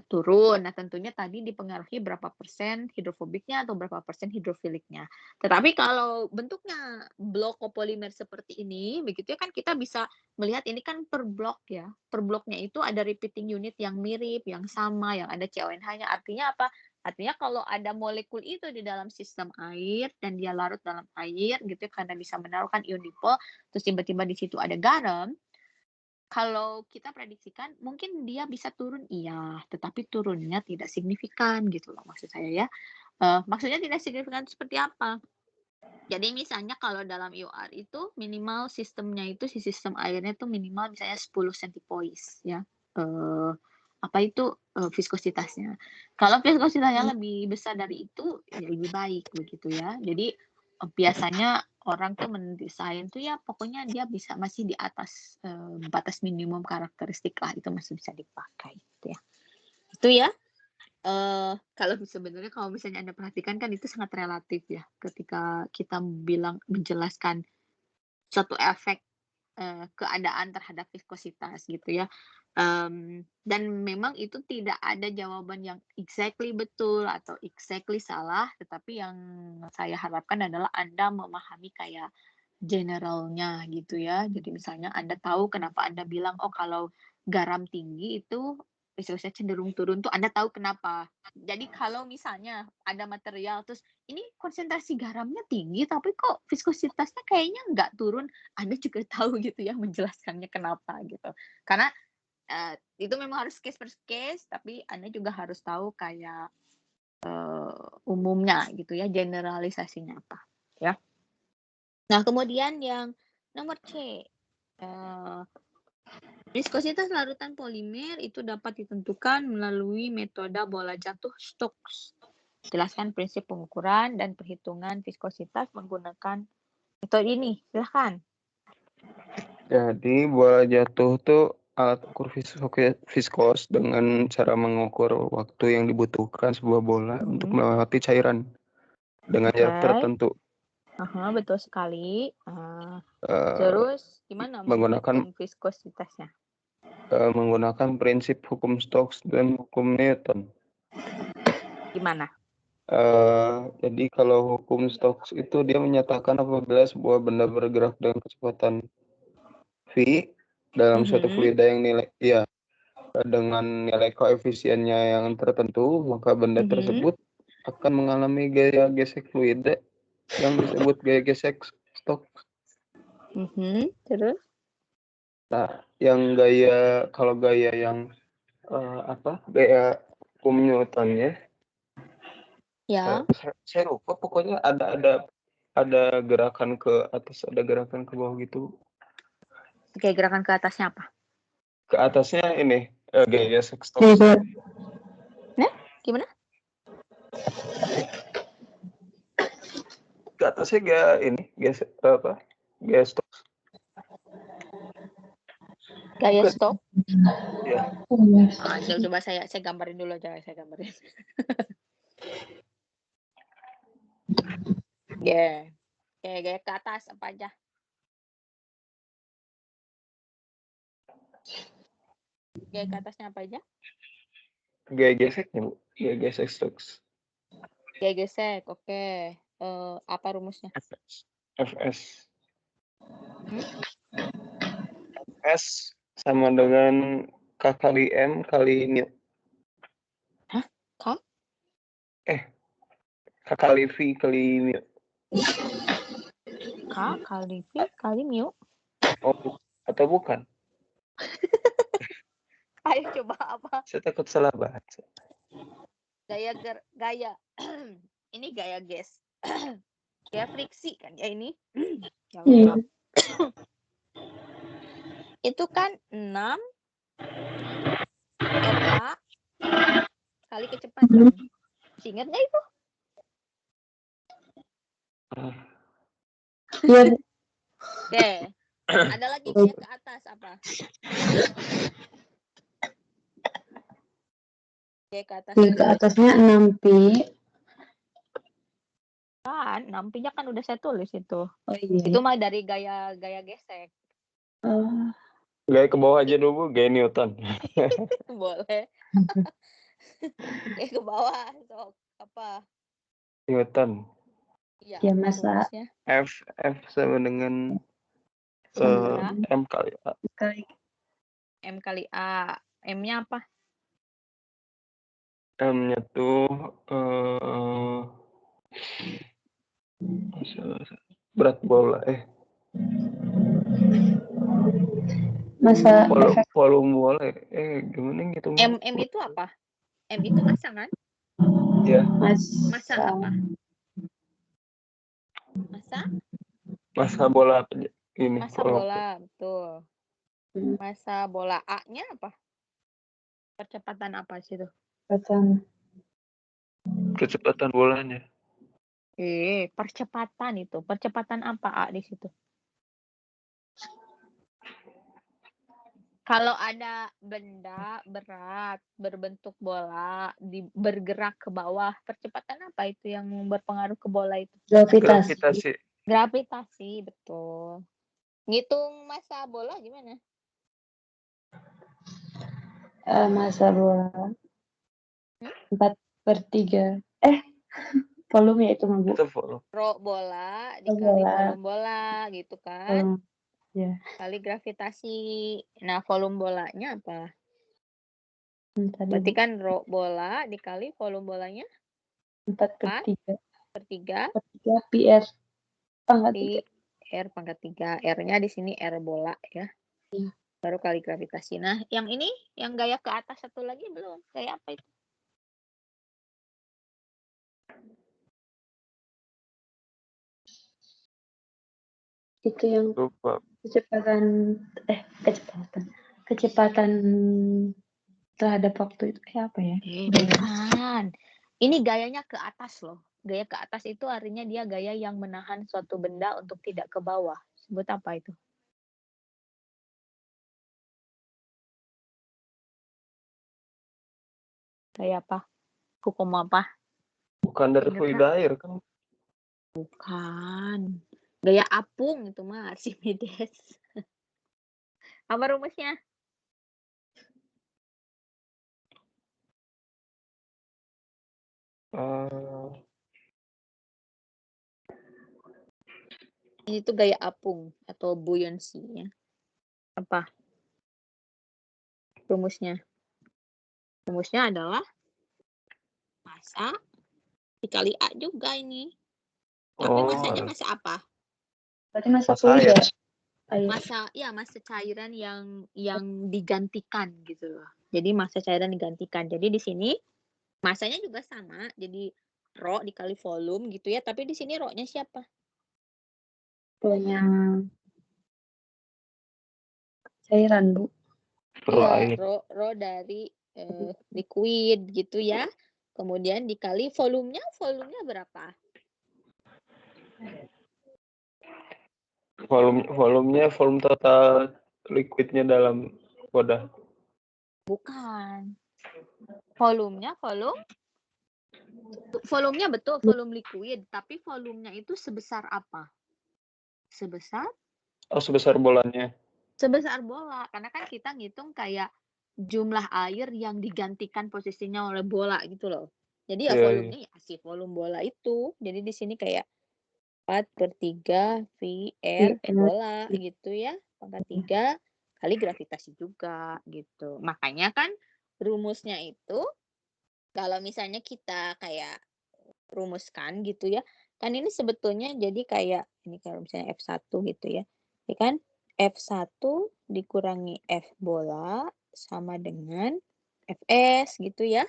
turun. Nah, tentunya tadi dipengaruhi berapa persen hidrofobiknya atau berapa persen hidrofiliknya. Tetapi kalau bentuknya blok kopolimer seperti ini, begitu ya kan kita bisa melihat ini kan per blok ya. Per bloknya itu ada repeating unit yang mirip, yang sama, yang ada CONH-nya. Artinya apa? Artinya kalau ada molekul itu di dalam sistem air dan dia larut dalam air gitu ya, karena bisa menaruhkan ion dipol, terus tiba-tiba di situ ada garam, kalau kita prediksikan mungkin dia bisa turun iya, tetapi turunnya tidak signifikan gitu loh maksud saya ya. Maksudnya tidak signifikan seperti apa? Jadi misalnya kalau dalam IOR itu minimal sistemnya itu si sistem airnya itu minimal misalnya 10 centipoise ya, apa itu, viskositasnya. Kalau viskositasnya lebih besar dari itu, ya lebih baik begitu ya. Jadi, biasanya orang tuh mendesain tuh ya pokoknya dia bisa masih di atas, batas minimum karakteristik lah, itu masih bisa dipakai gitu ya. Itu ya, kalau sebenarnya kalau misalnya Anda perhatikan kan itu sangat relatif ya, ketika kita bilang menjelaskan suatu efek, keadaan terhadap viskositas gitu ya. Dan memang itu tidak ada jawaban yang exactly betul atau exactly salah, tetapi yang saya harapkan adalah Anda memahami kayak generalnya gitu ya. Jadi misalnya Anda tahu kenapa Anda bilang, "Oh kalau garam tinggi itu viskositasnya cenderung turun," tuh Anda tahu kenapa. Jadi kalau misalnya ada material terus, "Ini konsentrasi garamnya tinggi tapi kok viskositasnya kayaknya nggak turun," Anda juga tahu gitu ya menjelaskannya kenapa gitu. Karena, itu memang harus case per case, tapi Anda juga harus tahu kayak, umumnya gitu ya, generalisasinya apa, ya. Nah, kemudian yang nomor C, eee, viskositas larutan polimer itu dapat ditentukan melalui metode bola jatuh Stokes. Jelaskan prinsip pengukuran dan perhitungan viskositas menggunakan metode ini, silahkan. Jadi bola jatuh tuh alat ukur viskos dengan cara mengukur waktu yang dibutuhkan sebuah bola untuk melewati cairan dengan jarak tertentu. Betul sekali. Eh, Terus gimana menggunakan menghitung viskositasnya? menggunakan prinsip hukum Stokes dan hukum Newton. Gimana? Jadi kalau hukum Stokes itu dia menyatakan apabila sebuah benda bergerak dengan kecepatan v dalam suatu fluida yang dengan nilai koefisiennya yang tertentu, maka benda tersebut akan mengalami gaya gesek fluida yang disebut gaya gesek Stokes. Terus? Nah, kalau gaya yang gaya hukum Newton ya. Ya. Saya lupa pokoknya ada gerakan ke atas, ada gerakan ke bawah gitu. Oke, gerakan ke atasnya apa? Ke atasnya ini gaya gesek Stokes. Nah, gimana? Ke atasnya gaya Stokes. Gaya Stokes? Ya. Coba saya gambarin dulu aja, saya gambarin. Oke. Oke, gaya ke atas apa aja? Gaya ke atasnya apa aja? Gaya geseknya, Bu. Gaya gesek stocks. Gaya gesek, oke. Apa rumusnya? FS. Hmm? S sama dengan K kali M kali mu. Hah? K? K kali V kali mu. K kali V kali mu. Oh, atau bukan? Ayo coba apa? Saya takut salah baca. Gaya. Ini gaya gas. Gaya friksi kan ya ini. Ya Iya. Allah. Itu kan 6 RA kali kecepatan. Ingat nggak itu? Iya, Bu. Oke. Ada lagi gaya ke atas apa? Gaya ke atas. Yang ke atasnya 6pi. Kan, 6-nya kan udah saya tulis itu. Oh iya. Itu mah dari gaya gesek. Oh, Gaya ke bawah aja dulu, Bu. Gaya Newton. Boleh. Gaya ke bawah. Sok. Apa? Newton. Iya, ya apa masa rumusnya? F sama dengan Sama M kali A. kali M kali A. M-nya apa? M-nya tuh berat bola. masa efek Volume bola. Gimana gitu? M itu apa? M itu massa kan? Ya, Massa apa? Massa? masa bola ini. Massa bola, betul. Massa bola A-nya apa? Percepatan apa sih itu? Kecepatan bolanya. Percepatan itu. Percepatan apa A di situ? Kalau ada benda berat berbentuk bola bergerak ke bawah, percepatan apa itu yang berpengaruh ke bola itu? gravitasi. Gravitasi, betul. Ngitung massa bola gimana? Masa bola 4/3. Volume ya itu mah, Bu. Itu volume. Rho bola dikali Bola. volume bola gitu kan. Ya. Kali gravitasi. Nah, volume bolanya apa? Tadi, Berarti Bu. kan rho bola dikali volume bolanya 4/3. 4/3 pi R pangkat 3. pi R pangkat 3. R-nya di sini R bola ya. Iya. Baru kali gravitasi. Nah, yang ini yang gaya ke atas satu lagi belum. Gaya apa itu? Itu yang Lupa. kecepatan terhadap waktu itu apa ya? Bukan. Ini gayanya ke atas loh. Gaya ke atas itu artinya dia gaya yang menahan suatu benda untuk tidak ke bawah. Sebut apa itu? Gaya apa? Hukum apa? Bukan dari Ingat fluid nggak? air kan? Bukan. Gaya apung itu mah Archimedes. Apa rumusnya? Ini tuh gaya apung atau buoyancy ya. Apa rumusnya? Rumusnya adalah massa dikali A juga ini. Tapi massanya massa apa? Berarti masa Massa fluid ya? air. Massa cairan yang digantikan gitu loh. Jadi massa cairan digantikan. Jadi di sini massanya juga sama. Jadi rho dikali volume gitu ya. Tapi di sini rho-nya siapa? Rho-nya cairan, Bu. Iya, rho dari liquid gitu ya. Kemudian dikali volumenya berapa? Volumenya volume total liquidnya dalam wadah. Bukan. Volumenya volume Volumenya betul, volume liquid, tapi volumenya itu sebesar apa? Sebesar sebesar bolanya. sebesar bola, karena kan kita ngitung kayak jumlah air yang digantikan posisinya oleh bola gitu loh. Jadi ya Iya, iya. volumenya ya si volume bola itu. Jadi di sini kayak 4/3 VR bola gitu ya, pangkat 3 kali gravitasi juga gitu. Makanya kan rumusnya itu kalau misalnya kita kayak rumuskan gitu ya, kan ini sebetulnya jadi kayak ini kalau misalnya F1 gitu ya. Ya kan F1 dikurangi F bola sama dengan Fs gitu ya.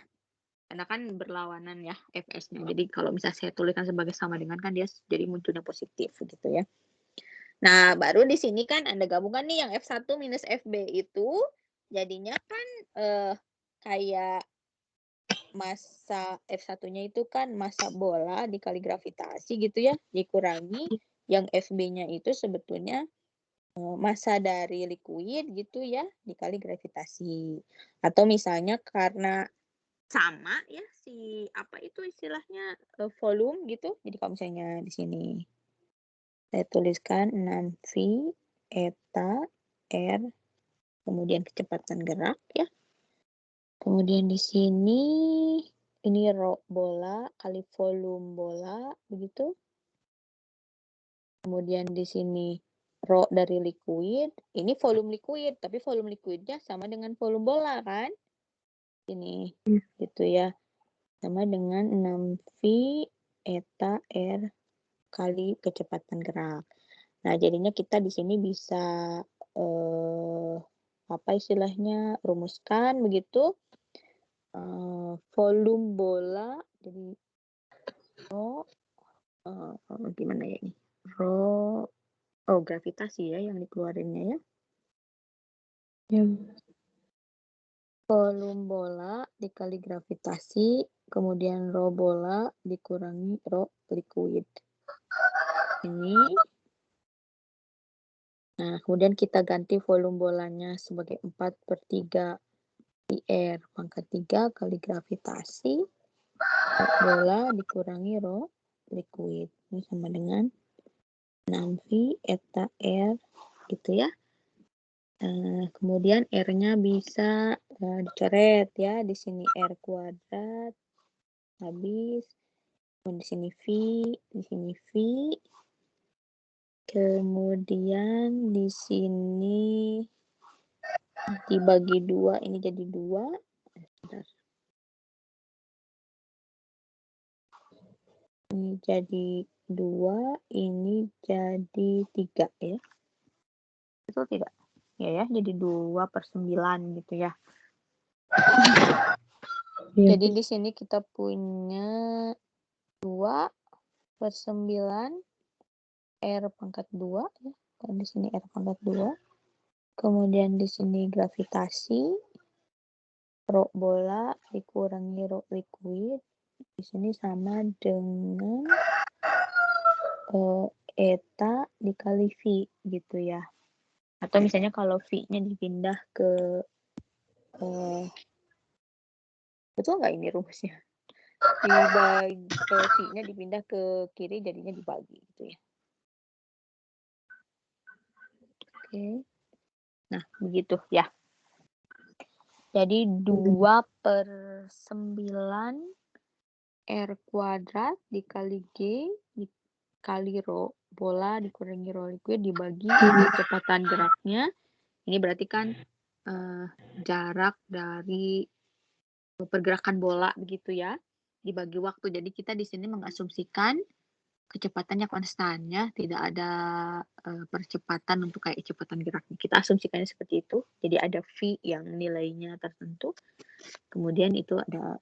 Karena kan berlawanan ya Fs-nya. Jadi kalau misalnya saya tuliskan sebagai sama dengan kan dia jadi munculnya positif gitu ya. Nah, baru di sini kan Anda gabungkan nih yang F1 minus Fb itu jadinya kan kayak massa F1-nya itu kan massa bola dikali gravitasi gitu ya, dikurangi yang Fb-nya itu sebetulnya massa dari liquid gitu ya, dikali gravitasi. Atau misalnya karena sama ya si apa itu istilahnya volume gitu. Jadi kalau misalnya di sini saya tuliskan 6V eta R kemudian kecepatan gerak ya. Kemudian di sini ini rho bola kali volume bola begitu. Kemudian di sini rho dari liquid, ini volume liquid, tapi volume liquidnya sama dengan volume bola kan? Ini gitu ya. Sama dengan 6V eta R kali kecepatan gerak. Nah, jadinya kita di sini bisa apa istilahnya rumuskan begitu volume bola jadi rho gimana ya ini rho gravitasi ya yang dikeluarinnya ya. Volume bola dikali gravitasi kemudian rho bola dikurangi rho liquid ini. Nah, kemudian kita ganti volume bolanya sebagai 4/3 IR pangkat 3 kali gravitasi bola dikurangi rho liquid. Ini sama dengan 6V eta R gitu ya. Kemudian R-nya bisa dicoret ya. Di sini R kuadrat habis. Di sini V, di sini V. Kemudian di sini dibagi 2 ini jadi 2. Ini jadi 2, ini jadi 3 ya. Betul tidak? Ya, jadi 2/9 gitu ya. Jadi di sini kita punya 2/9 R pangkat 2 ya. Dan di sini R pangkat 2. Kemudian di sini gravitasi rho bola dikurangi rho liquid. Di sini sama dengan eta dikali V gitu ya. Atau misalnya kalau V-nya dipindah ke betul nggak ini rumusnya? Dibagi V-nya dipindah ke kiri jadinya dibagi gitu ya. Oke. Nah, begitu ya. Jadi 2/9 R kuadrat dikali G dikali rho bola dikurangi rho liquid dibagi kecepatan geraknya. Ini berarti kan jarak dari pergerakan bola begitu ya. Dibagi waktu. Jadi kita di sini mengasumsikan kecepatannya konstan ya, tidak ada percepatan untuk kayak kecepatan geraknya. Kita asumsikannya seperti itu. Jadi ada V yang nilainya tertentu. Kemudian itu ada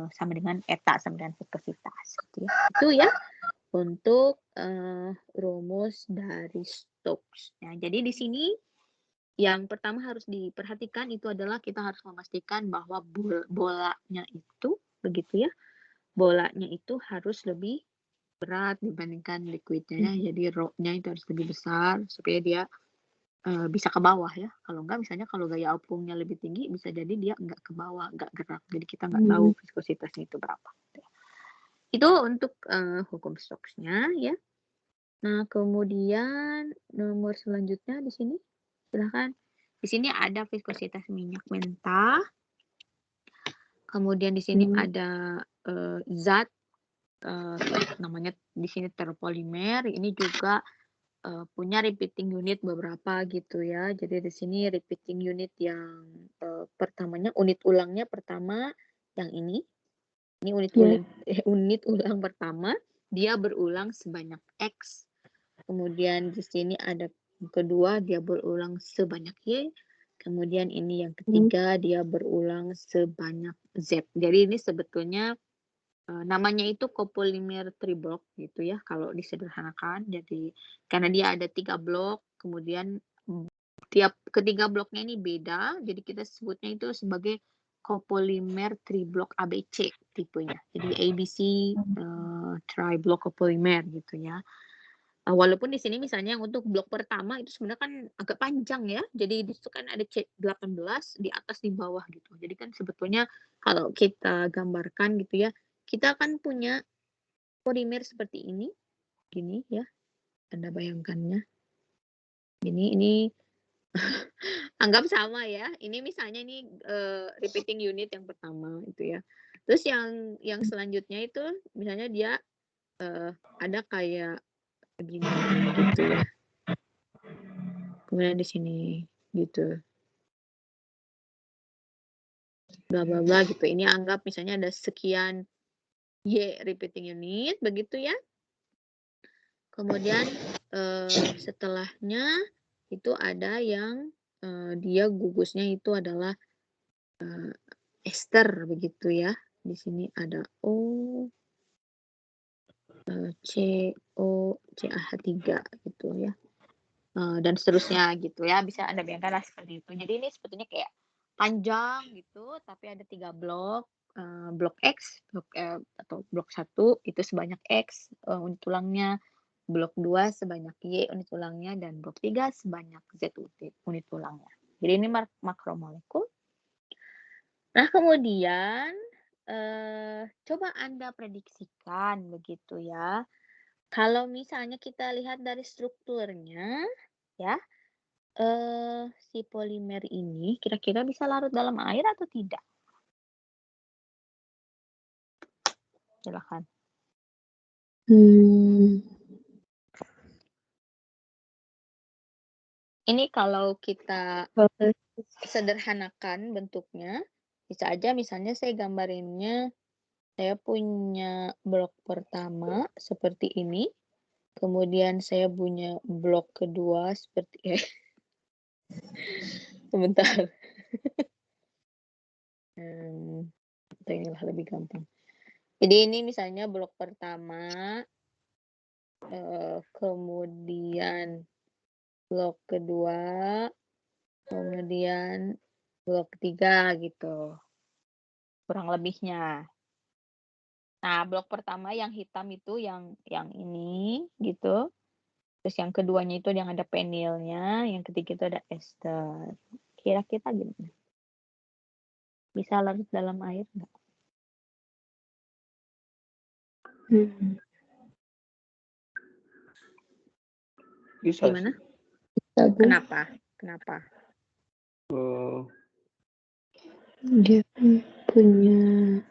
sama dengan eta sama dengan viskositas gitu ya. Itu ya untuk rumus dari Stokes. Nah, jadi di sini yang pertama harus diperhatikan itu adalah kita harus memastikan bahwa bolanya itu begitu ya. Bolanya itu harus lebih berat dibandingkan liquidnya ya. Jadi rho-nya itu harus lebih besar supaya dia bisa ke bawah ya. Kalau enggak misalnya kalau gaya apungnya lebih tinggi bisa jadi dia enggak ke bawah, enggak gerak. Jadi kita enggak tahu viskositasnya itu berapa. Itu untuk hukum Stokesnya ya. Nah, kemudian nomor selanjutnya di sini, silahkan. Di sini ada viskositas minyak mentah. Kemudian di sini ada zat namanya di sini terpolimer. Ini juga punya repeating unit beberapa gitu ya. Jadi di sini repeating unit yang pertamanya unit ulangnya pertama yang ini. Ini unit ulang pertama, dia berulang sebanyak X. Kemudian di sini ada yang kedua, dia berulang sebanyak Y. Kemudian ini yang ketiga, dia berulang sebanyak Z. Jadi ini sebetulnya namanya itu copolymer triblock gitu ya, kalau disederhanakan. Jadi karena dia ada 3 blok, kemudian tiap ketiga bloknya ini beda, jadi kita sebutnya itu sebagai copolymer triblock ABC tipenya. Jadi ABC triblock copolymer gitu ya. Walaupun di sini misalnya yang untuk blok pertama itu sebenarnya kan agak panjang ya. Jadi di situ kan ada C18 di atas di bawah gitu. Jadi kan sebetulnya kalau kita gambarkan gitu ya, kita kan punya polimer seperti ini. Gini ya. Anda bayangkannya. Ini anggap sama ya. Ini misalnya ini repeating unit yang pertama itu ya. Terus yang selanjutnya itu misalnya dia ada kayak begini gitu ya. Kemudian di sini gitu. Bla bla bla gitu. Ini anggap misalnya ada sekian Y repeating unit begitu ya. Kemudian setelahnya itu ada yang dia gugusnya itu adalah ester begitu ya. Di sini ada O COCAH3 gitu ya. Dan seterusnya gitu ya. Bisa Anda bayangkan lah seperti itu. Jadi ini sebetulnya kayak panjang gitu, tapi ada 3 blok. Blok X, atau blok 1 itu sebanyak X unit ulangnya, blok 2 sebanyak Y unit ulangnya, dan blok 3 sebanyak Z unit ulangnya. Jadi ini makromolekul. Nah, kemudian coba Anda prediksikan begitu ya. Kalau misalnya kita lihat dari strukturnya ya, si polimer ini kira-kira bisa larut dalam air atau tidak? Silakan. Ini kalau kita sederhanakan bentuknya, bisa aja misalnya saya gambarinnya, saya punya blok pertama seperti ini, kemudian saya punya blok kedua seperti sebentar. Inilah lebih gampang. Jadi ini misalnya blok pertama, kemudian blok kedua, kemudian blok ketiga gitu. Kurang lebihnya. Nah, blok pertama yang hitam itu yang ini gitu. Terus yang keduanya itu yang ada penilnya, yang ketiga itu ada ester. Kira-kira gimana? Bisa larut dalam air nggak? Bisa Gimana? sih. Kenapa? Kenapa? Dia punya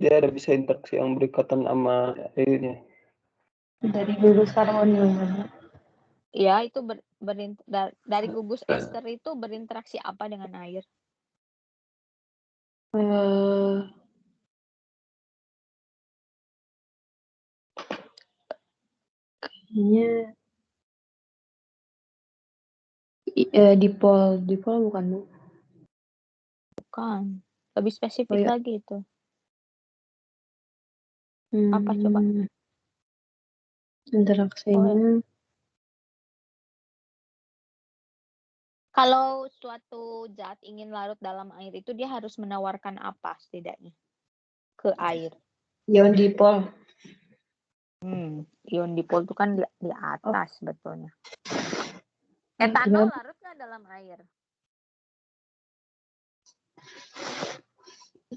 dia ada bisa interaksi yang berikatan sama airnya. dari gugus karbonil. Ya, itu dari gugus ester itu berinteraksi apa dengan air? Kayaknya dipol bukan Bu? Bukan. Lebih spesifik lagi itu. Apa coba? Interaksinya. Kalau suatu zat ingin larut dalam air itu dia harus menawarkan apa setidaknya ke air? Ion dipol. Ion dipol itu kan di atas sebetulnya. Etanol larut nggak dalam air?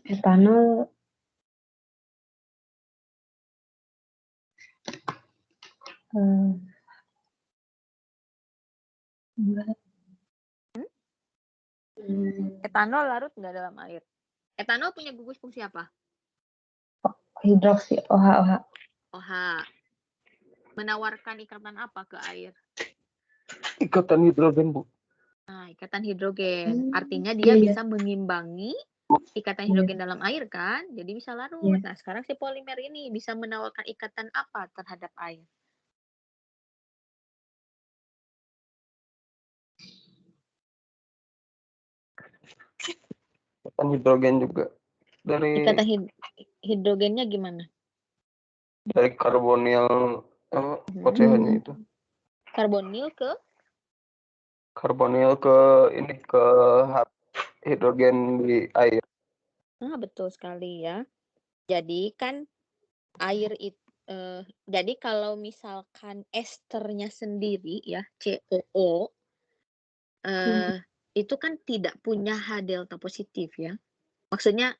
Etanol enggak. Etanol larut nggak dalam air? Etanol punya gugus fungsi apa? Hidroksi OH. OH. Menawarkan ikatan apa ke air? Ikatan hidrogen, Bu. Nah, ikatan hidrogen. Artinya Iya, dia iya. bisa mengimbangi ikatan Iya. hidrogen dalam air kan? Jadi bisa larut. Iya. Nah, sekarang si polimer ini bisa menawarkan ikatan apa terhadap air? Ikatan hidrogen juga. Ikatan hidrogennya gimana? Dari karbonil ocehannya itu. Karbonil ke Karbonil ke hidrogen di air. Nah, betul sekali ya. Jadi kan air itu jadi kalau misalkan esternya sendiri ya, COO itu kan tidak punya H delta positif ya. Maksudnya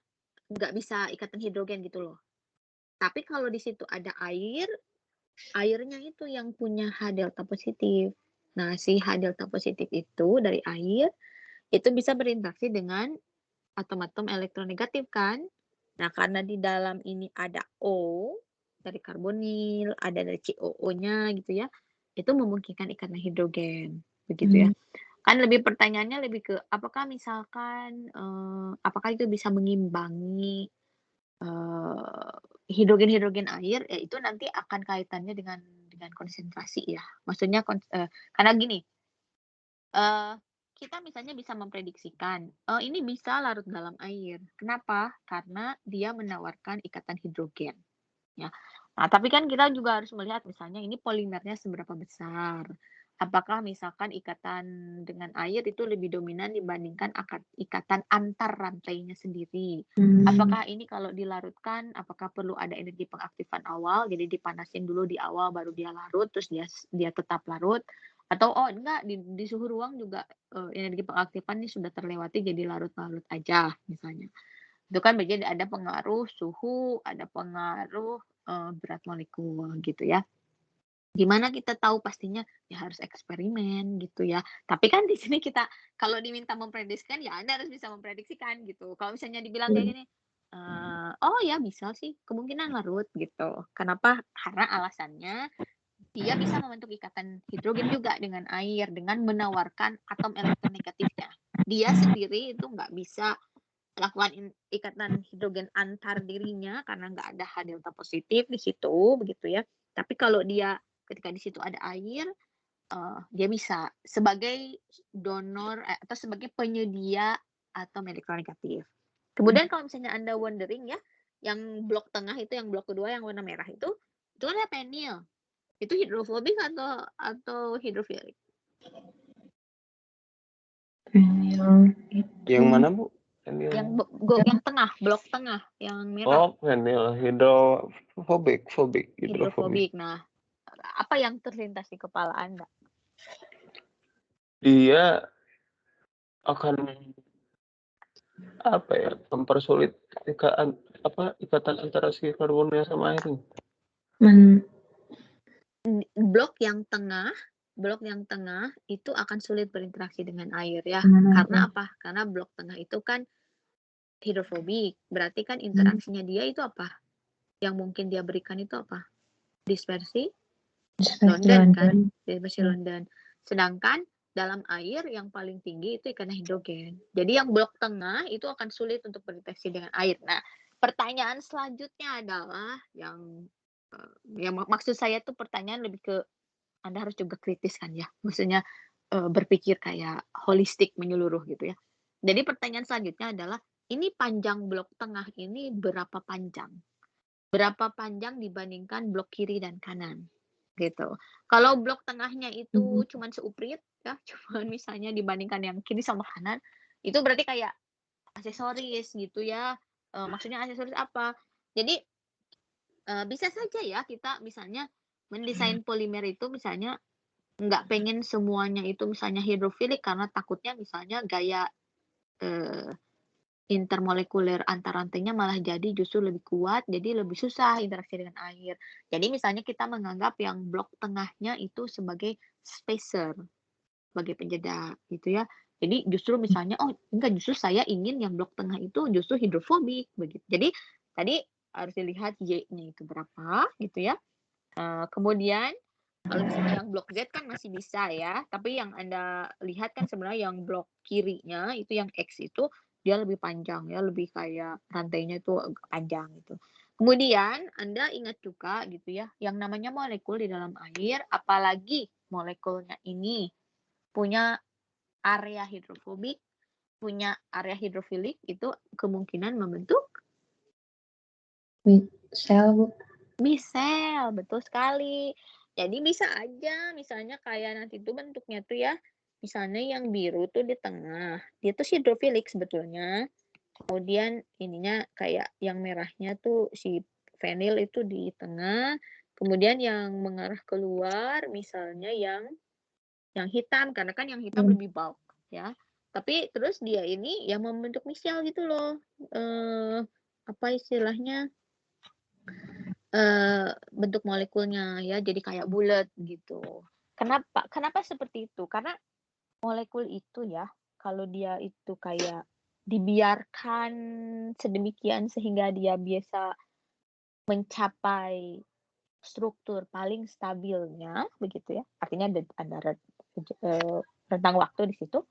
nggak bisa ikatan hidrogen gitu loh. Tapi kalau di situ ada air, airnya itu yang punya H delta positif. Nah, si H delta positif itu dari air itu bisa berinteraksi dengan atom-atom elektronegatif kan. Nah, karena di dalam ini ada O dari karbonil, ada dari COO-nya gitu ya. Itu memungkinkan ikatan hidrogen, begitu ya. Kan pertanyaannya lebih ke apakah misalkan apakah itu bisa mengimbangi hidrogen air, ya itu nanti akan kaitannya dengan konsentrasi ya. Maksudnya karena gini, kita misalnya bisa memprediksikan, ini bisa larut dalam air. Kenapa? Karena dia menawarkan ikatan hidrogen, ya. Nah, tapi kan kita juga harus melihat misalnya ini polimernya seberapa besar. Apakah misalkan ikatan dengan air itu lebih dominan dibandingkan ikatan antar rantainya sendiri. Apakah ini kalau dilarutkan, apakah perlu ada energi pengaktifan awal, jadi dipanasin dulu di awal baru dia larut, terus dia tetap larut, atau enggak di suhu ruang juga energi pengaktifan ini sudah terlewati jadi larut-larut aja misalnya. Itu kan jadi ada pengaruh suhu, ada pengaruh berat molekul gitu ya. Gimana kita tahu pastinya? Ya harus eksperimen gitu ya. Tapi kan di sini kita kalau diminta memprediksikan ya Anda harus bisa memprediksikan gitu. Kalau misalnya dibilang kayak gini, oh ya bisa sih kemungkinan larut gitu. Kenapa? Karena alasannya dia bisa membentuk ikatan hidrogen juga dengan air dengan menawarkan atom elektronegatifnya. Dia sendiri itu nggak bisa melakukan ikatan hidrogen antar dirinya karena nggak ada H delta positif di situ begitu ya. Tapi kalau dia ketika di situ ada air, dia bisa sebagai donor atau sebagai penyedia atom elektronegatif. Kemudian kalau misalnya Anda wondering ya, yang blok tengah itu, yang blok kedua yang warna merah itu kan ada penil. Itu hidrofobik atau hidrofilik? Penil itu. Yang mana, Bu? Penil. Yang tengah, blok tengah, yang merah. Oh, penil hidrofobik. Hidrofobik. Nah, apa yang terlintas di kepala Anda? Dia akan mempersulit ikatan antara si karbonil sama air. Blok yang tengah itu akan sulit berinteraksi dengan air ya. Karena apa? Karena blok tengah itu kan hidrofobik. Berarti kan interaksinya dia itu apa? Yang mungkin dia berikan itu apa? Dispersi London kan? Dispersi London. Sedangkan dalam air yang paling tinggi itu ikatan hidrogen. Jadi yang blok tengah itu akan sulit untuk berinteraksi dengan air. Nah, pertanyaan selanjutnya adalah yang maksud saya tuh pertanyaan lebih ke Anda harus juga kritis kan ya. Maksudnya berpikir kayak holistik menyeluruh gitu ya. Jadi pertanyaan selanjutnya adalah ini panjang blok tengah ini berapa panjang? Berapa panjang dibandingkan blok kiri dan kanan? Gitu. Kalau blok tengahnya itu cuman seuprit ya, cuman misalnya dibandingkan yang kiri sama kanan, itu berarti kayak aksesoris gitu ya. Maksudnya aksesoris apa? Jadi bisa saja ya kita misalnya mendesain polimer itu misalnya nggak pengen semuanya itu misalnya hidrofilik karena takutnya misalnya gaya intermolekuler antar rantainya malah jadi justru lebih kuat, jadi lebih susah interaksi dengan air. Jadi misalnya kita menganggap yang blok tengahnya itu sebagai spacer, sebagai penjeda gitu ya. Jadi justru misalnya, oh enggak, justru saya ingin yang blok tengah itu justru hidrofobik begitu. Jadi tadi harus dilihat Y-nya itu berapa gitu ya. Kemudian kalau misalnya yang blok Z kan masih bisa ya, tapi yang Anda lihat kan sebenarnya yang blok kirinya itu yang X itu dia lebih panjang ya, lebih kayak rantainya itu agak panjang gitu. Kemudian Anda ingat juga gitu ya, yang namanya molekul di dalam air, apalagi molekulnya ini punya area hidrofobik, punya area hidrofilik, itu kemungkinan membentuk sel, Bu. misel, betul sekali. Jadi bisa aja misalnya kayak nanti tuh bentuknya tuh ya, misalnya yang biru tuh di tengah, dia tuh hidrofilik sebetulnya. Kemudian ininya kayak yang merahnya tuh si fenil itu di tengah, kemudian yang mengarah keluar misalnya yang hitam, karena kan yang hitam lebih bulk ya. Tapi terus dia ini yang membentuk misel gitu loh. Apa istilahnya? Bentuk molekulnya ya, jadi kayak bulat gitu. Kenapa seperti itu? Karena molekul itu ya, kalau dia itu kayak dibiarkan sedemikian sehingga dia biasa mencapai struktur paling stabilnya begitu ya, artinya ada rentang waktu di situ.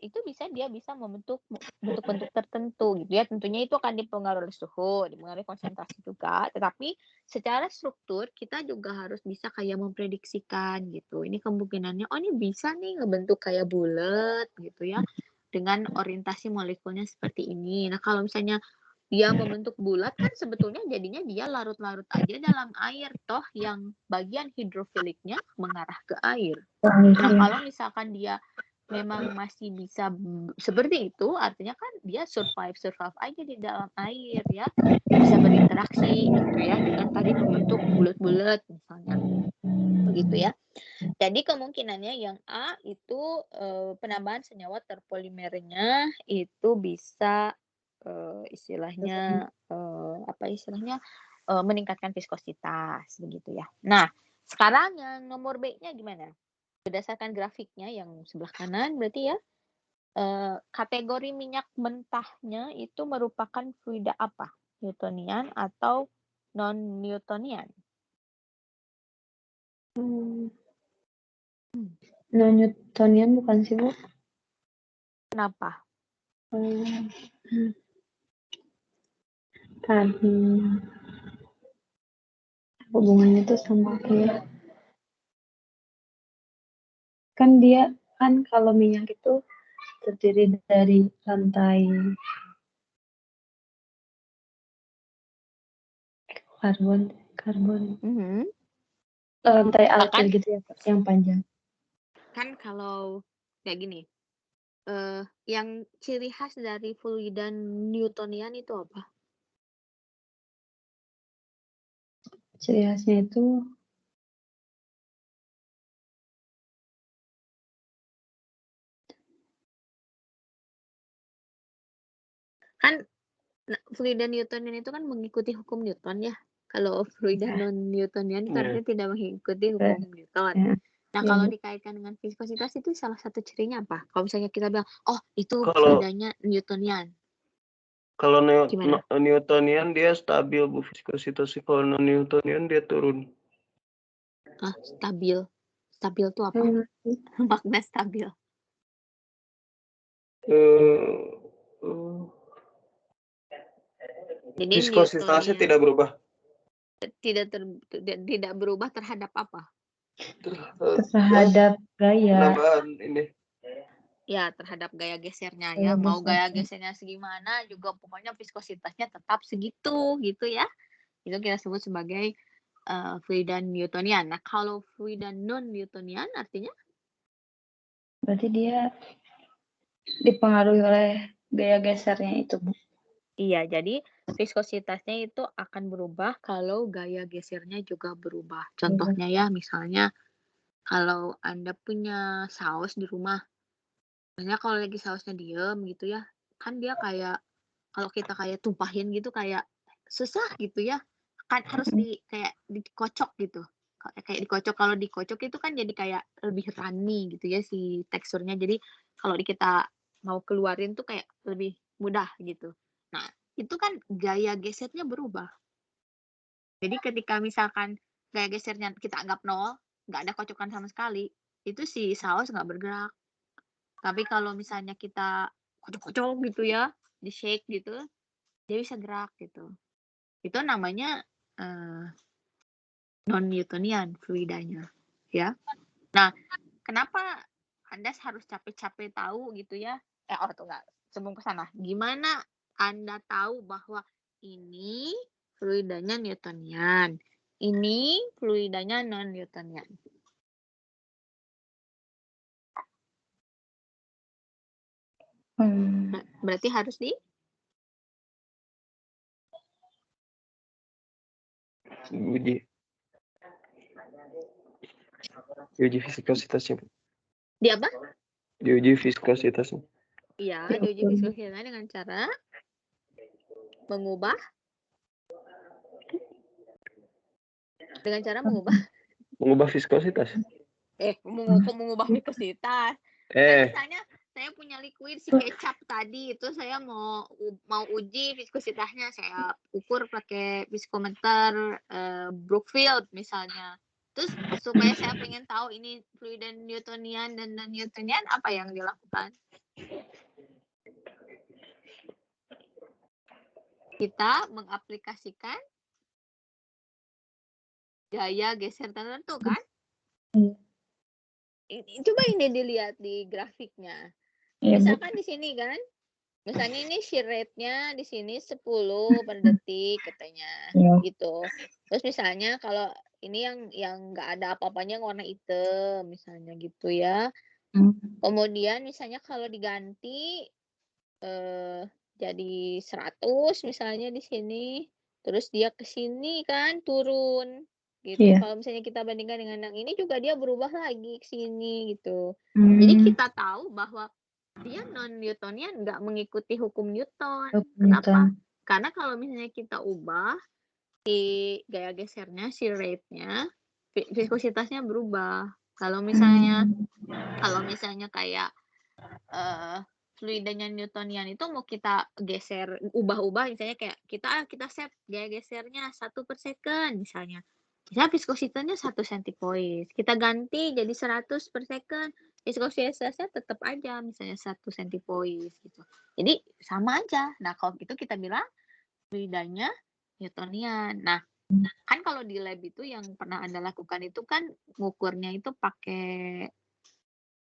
Itu dia bisa membentuk bentuk-bentuk tertentu gitu ya. Tentunya itu akan dipengaruhi oleh suhu, dipengaruhi konsentrasi juga, tetapi secara struktur kita juga harus bisa kayak memprediksikan gitu. Ini kemungkinannya, oh ini bisa nih ngebentuk kayak bulat gitu ya, dengan orientasi molekulnya seperti ini. Nah, kalau misalnya dia membentuk bulat kan sebetulnya jadinya dia larut-larut aja dalam air, toh yang bagian hidrofiliknya mengarah ke air. Nah, kalau misalkan dia memang masih bisa seperti itu, artinya kan dia survive aja di dalam air ya, bisa berinteraksi gitu ya, dengan tadi membentuk bulat-bulat misalnya, begitu ya. Jadi kemungkinannya yang A itu, penambahan senyawa terpolimernya itu bisa, istilahnya, meningkatkan viskositas begitu ya. Nah, sekarang yang nomor B-nya gimana? Berdasarkan grafiknya yang sebelah kanan berarti ya, kategori minyak mentahnya itu merupakan fluida apa? Newtonian atau non-Newtonian? Non-Newtonian bukan sih, Bu? Kenapa? Tadi hubungannya tuh sama kayak kan dia kan kalau minyak itu terdiri dari rantai karbon rantai alkil Kan gitu ya, Pak, yang panjang. kan kalau kayak gini, yang ciri khas dari fluida Newtonian itu apa? Ciri khasnya itu Kan fluida Newtonian itu kan mengikuti hukum Newton ya. Kalau fluida non-Newtonian itu artinya tidak mengikuti hukum Newton. ya, Nah, ya, kalau Bu. dikaitkan dengan viskositas itu salah satu cirinya apa? Kalau misalnya kita bilang, oh itu Kalau fluidanya Newtonian. kalau Gimana? Newtonian dia stabil, Bu, viskositasnya. Kalau non-Newtonian dia turun. Stabil. Stabil itu apa? Makna stabil. Jadi Viskositasnya Newtonian tidak berubah. tidak berubah terhadap apa? Terhadap gaya. Penambahan ini. Ya, terhadap gaya gesernya ya. Mau gaya gesernya segimana juga pokoknya viskositasnya tetap segitu gitu ya. Itu kita sebut sebagai fluida Newtonian. Nah, kalau fluida non-Newtonian artinya? Berarti dia dipengaruhi oleh gaya gesernya itu, Bu. Iya, jadi viskositasnya itu akan berubah kalau gaya gesernya juga berubah. Contohnya ya, misalnya kalau Anda punya saus di rumah, misalnya kalau lagi sausnya diem gitu ya, kan dia kayak kalau kita kayak tumpahin gitu kayak susah gitu ya. Kan harus kayak dikocok gitu. Kayak dikocok, kalau dikocok itu kan jadi kayak lebih runny gitu ya si teksturnya. Jadi kalau kita mau keluarin tuh kayak lebih mudah gitu. Nah, itu kan gaya gesernya berubah. Jadi ketika misalkan gaya gesernya kita anggap 0, nggak ada kocokan sama sekali, itu si saus nggak bergerak. Tapi kalau misalnya kita kocok-kocok gitu ya, di-shake gitu, dia bisa gerak gitu. Itu namanya, non-Newtonian fluidanya, ya. Nah, kenapa Anda harus capek-capek tahu gitu ya, tunggal, sebelum ke sana, gimana Anda tahu bahwa ini fluidanya Newtonian, ini fluidanya non-Newtonian? Berarti harus diuji viskositasnya. di apa? Diuji viskositasnya. Iya, diuji viskositasnya dengan cara mengubah viskositas. mengubah viskositas. Kan misalnya saya punya liquid si kecap tadi itu saya mau uji viskositasnya, saya ukur pakai viskometer Brookfield misalnya. Terus supaya saya pengen tahu ini fluid dan Newtonian dan non-Newtonian, apa yang dilakukan? Kita mengaplikasikan gaya geser tertentu kan? Coba ini dilihat di grafiknya. Misalkan di sini kan, misalnya ini shear rate-nya di sini 10 per detik katanya, gitu. Terus misalnya kalau ini yang nggak ada apa-apanya warna hitam misalnya gitu ya. Kemudian misalnya kalau diganti jadi 100 misalnya di sini, terus dia ke sini kan turun gitu. Kalau misalnya kita bandingkan dengan yang ini juga dia berubah lagi ke sini gitu. Jadi kita tahu bahwa dia non-Newtonian, nggak mengikuti hukum Newton. Kenapa? Karena kalau misalnya kita ubah si gaya gesernya, si rate-nya, viskositasnya berubah. Kalau misalnya kayak fluidanya Newtonian itu mau kita geser, ubah-ubah misalnya kayak kita set gaya gesernya 1 per second misalnya. Misalnya viskositasnya 1 centipoise. Kita ganti jadi 100 per second. Viskositasnya tetap aja misalnya 1 centipoise gitu. Jadi sama aja. Nah, kalau gitu kita bilang fluidanya Newtonian. Nah, kan kalau di lab itu yang pernah Anda lakukan itu kan ngukurnya itu pakai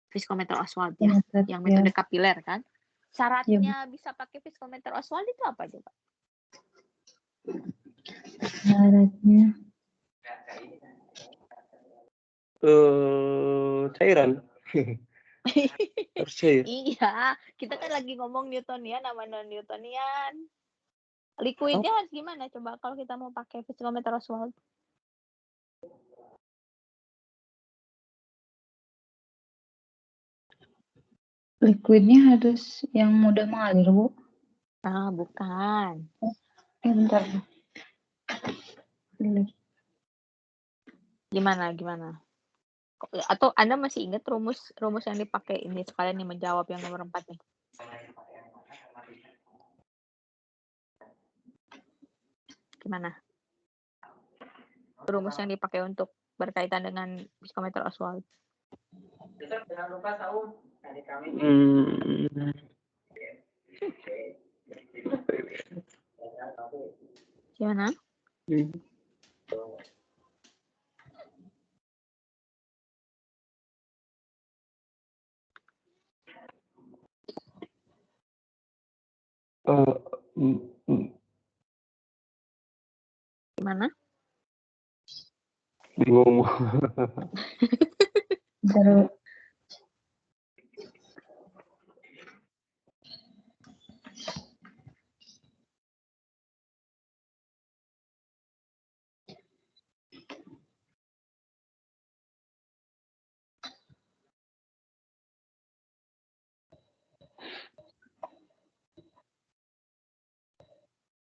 viskometer Oswald ya, yang metode kapiler kan. Syaratnya bisa pakai viskometer Oswald itu apa coba? Syaratnya Cairan. Harus cair. Iya, kita kan lagi ngomong Newtonian sama non-Newtonian. Liquidnya harus gimana coba kalau kita mau pakai viskometer Oswald? Liquidnya harus yang mudah mengalir, Bu. Ah, bukan. Bentar. Gimana? Atau Anda masih ingat rumus yang dipakai ini sekalian nih menjawab yang nomor 4 nih? Gimana? Rumus yang dipakai untuk berkaitan dengan viskometer Oswald. Jangan lupa sahur. Hari kami. Gimana? Gimana? Bingung. Bentar.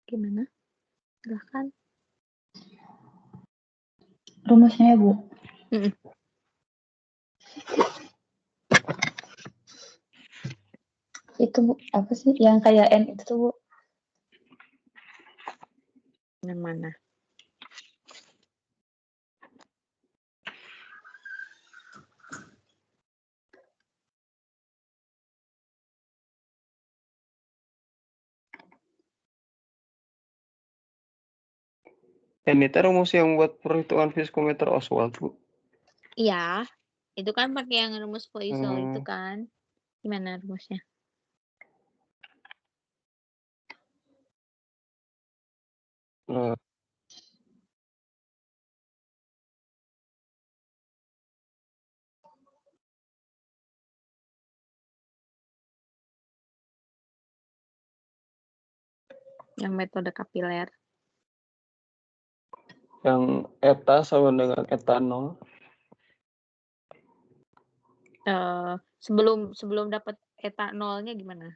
Gimana? Silahkan. Rumusnya ya, Bu. Mm-mm. Itu, Bu, apa sih yang kayak N itu tuh, Bu? Yang mana? Ini teh rumus yang buat perhitungan viskometer Oswald, Bu. Iya, itu kan pakai yang rumus Poisson itu Hmm. kan. Gimana rumusnya? Nah, Yang metode kapiler. yang eta sama dengan etanol. Sebelum dapat etanolnya gimana?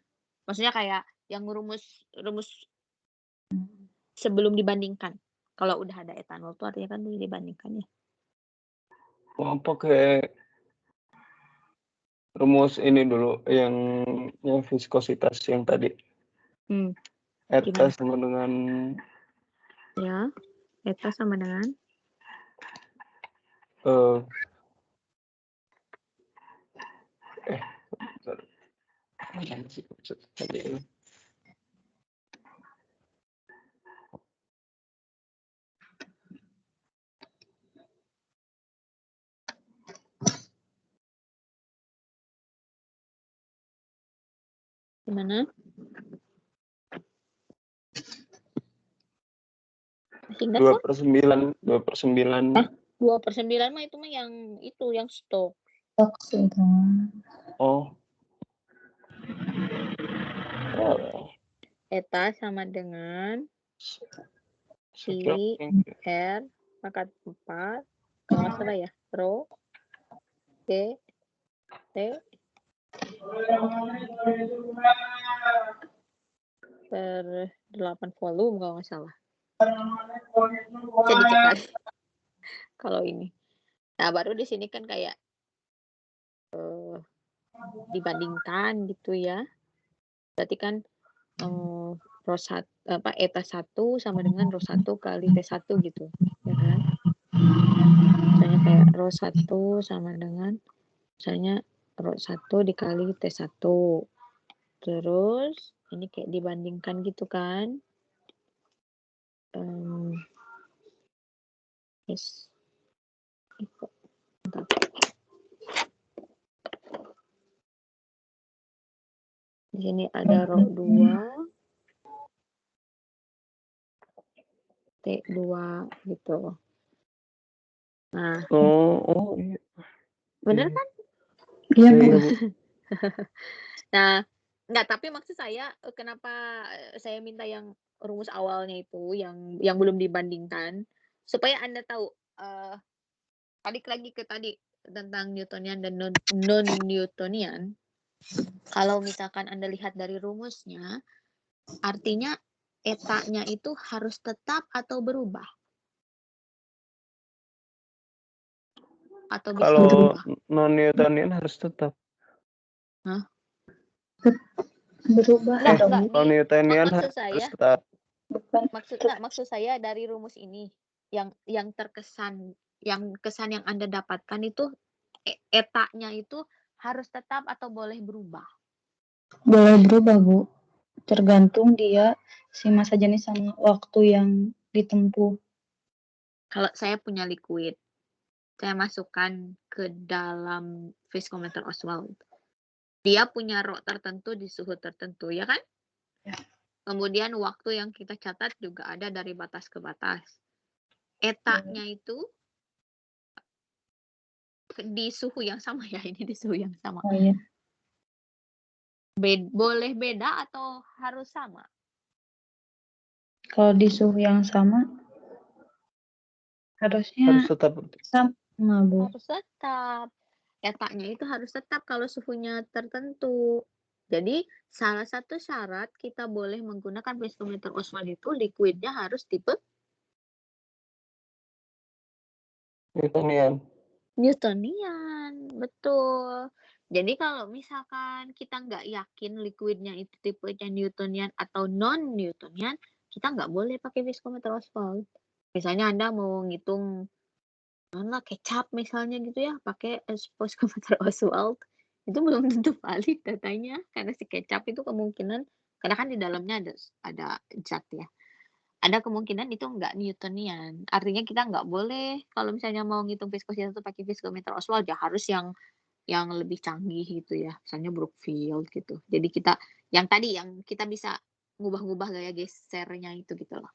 Maksudnya kayak yang rumus sebelum dibandingkan. Kalau udah ada etanol tuh artinya kan dibandingkan ya. Mau pakai rumus ini dulu yang viskositas yang tadi. Eta Gimana? sama dengan Ya, eta sama dengan mana sih tadi ini? gimana? Masih ingat kok? 2/9. 2/9 mah itu mah yang stok. Toks itu. Oh. Eta sama dengan Sekian. I R pangkat 4 kalau nggak salah ya, Rho G T per 8 volume kalau nggak salah. Bisa dicek lagi kalau ini. Nah, baru di sini kan kayak dibandingkan gitu ya. Berarti kan Rho 1 eta 1 sama dengan Rho 1 kali T1 gitu, ya kan? Misalnya kayak Rho 1 sama dengan misalnya Rho 1 dikali T1. Terus ini kayak dibandingkan gitu kan. Yes. Di sini ada Rho 2 T2 gitu. Nah, Iya. bener kan? Iya, Bu. Iya, Bu. Nah, enggak, tapi maksud saya kenapa saya minta yang rumus awalnya itu yang belum dibandingkan supaya Anda tahu balik lagi ke tadi tentang Newtonian dan non-Newtonian. Kalau misalkan Anda lihat dari rumusnya, artinya etanya itu harus tetap atau berubah? Atau bisa Kalau berubah? non-Newtonian harus tetap. Hah? Berubah Enggak, dong. nih. Kalau Newtonian Maksud harus saya, tetap. Bukan. maksud saya dari rumus ini yang terkesan, yang kesan yang Anda dapatkan itu etanya itu harus tetap atau boleh berubah? Boleh berubah, Bu. Tergantung dia si massa jenis sama waktu yang ditempuh. Kalau saya punya liquid, saya masukkan ke dalam viskometer Oswald. Dia punya Rho tertentu di suhu tertentu, ya kan? Ya. Kemudian waktu yang kita catat juga ada dari batas ke batas. Etanya itu di suhu yang sama ya, ini di suhu yang sama. Oh iya. Boleh beda atau harus sama? Kalau di suhu yang sama harusnya Harus tetap. sama, Bu. Harus tetap. Etanya itu harus tetap kalau suhunya tertentu. Jadi salah satu syarat kita boleh menggunakan viskometer Oswald itu liquidnya harus tipe Newtonian. Newtonian, betul. Jadi kalau misalkan kita nggak yakin liquidnya itu tipenya Newtonian atau non-Newtonian, kita nggak boleh pakai viskometer Oswald. Misalnya Anda mau ngitung kecap misalnya gitu ya, pakai viskometer Oswald, itu belum tentu valid datanya, karena si kecap itu kemungkinan, karena kan di dalamnya ada zat ya. Ada kemungkinan itu nggak Newtonian. Artinya kita nggak boleh kalau misalnya mau ngitung viskositas itu pakai viskometer Oswald ya harus yang lebih canggih gitu ya. Misalnya Brookfield gitu. Jadi yang kita bisa ngubah-ngubah gaya gesernya itu gitu loh.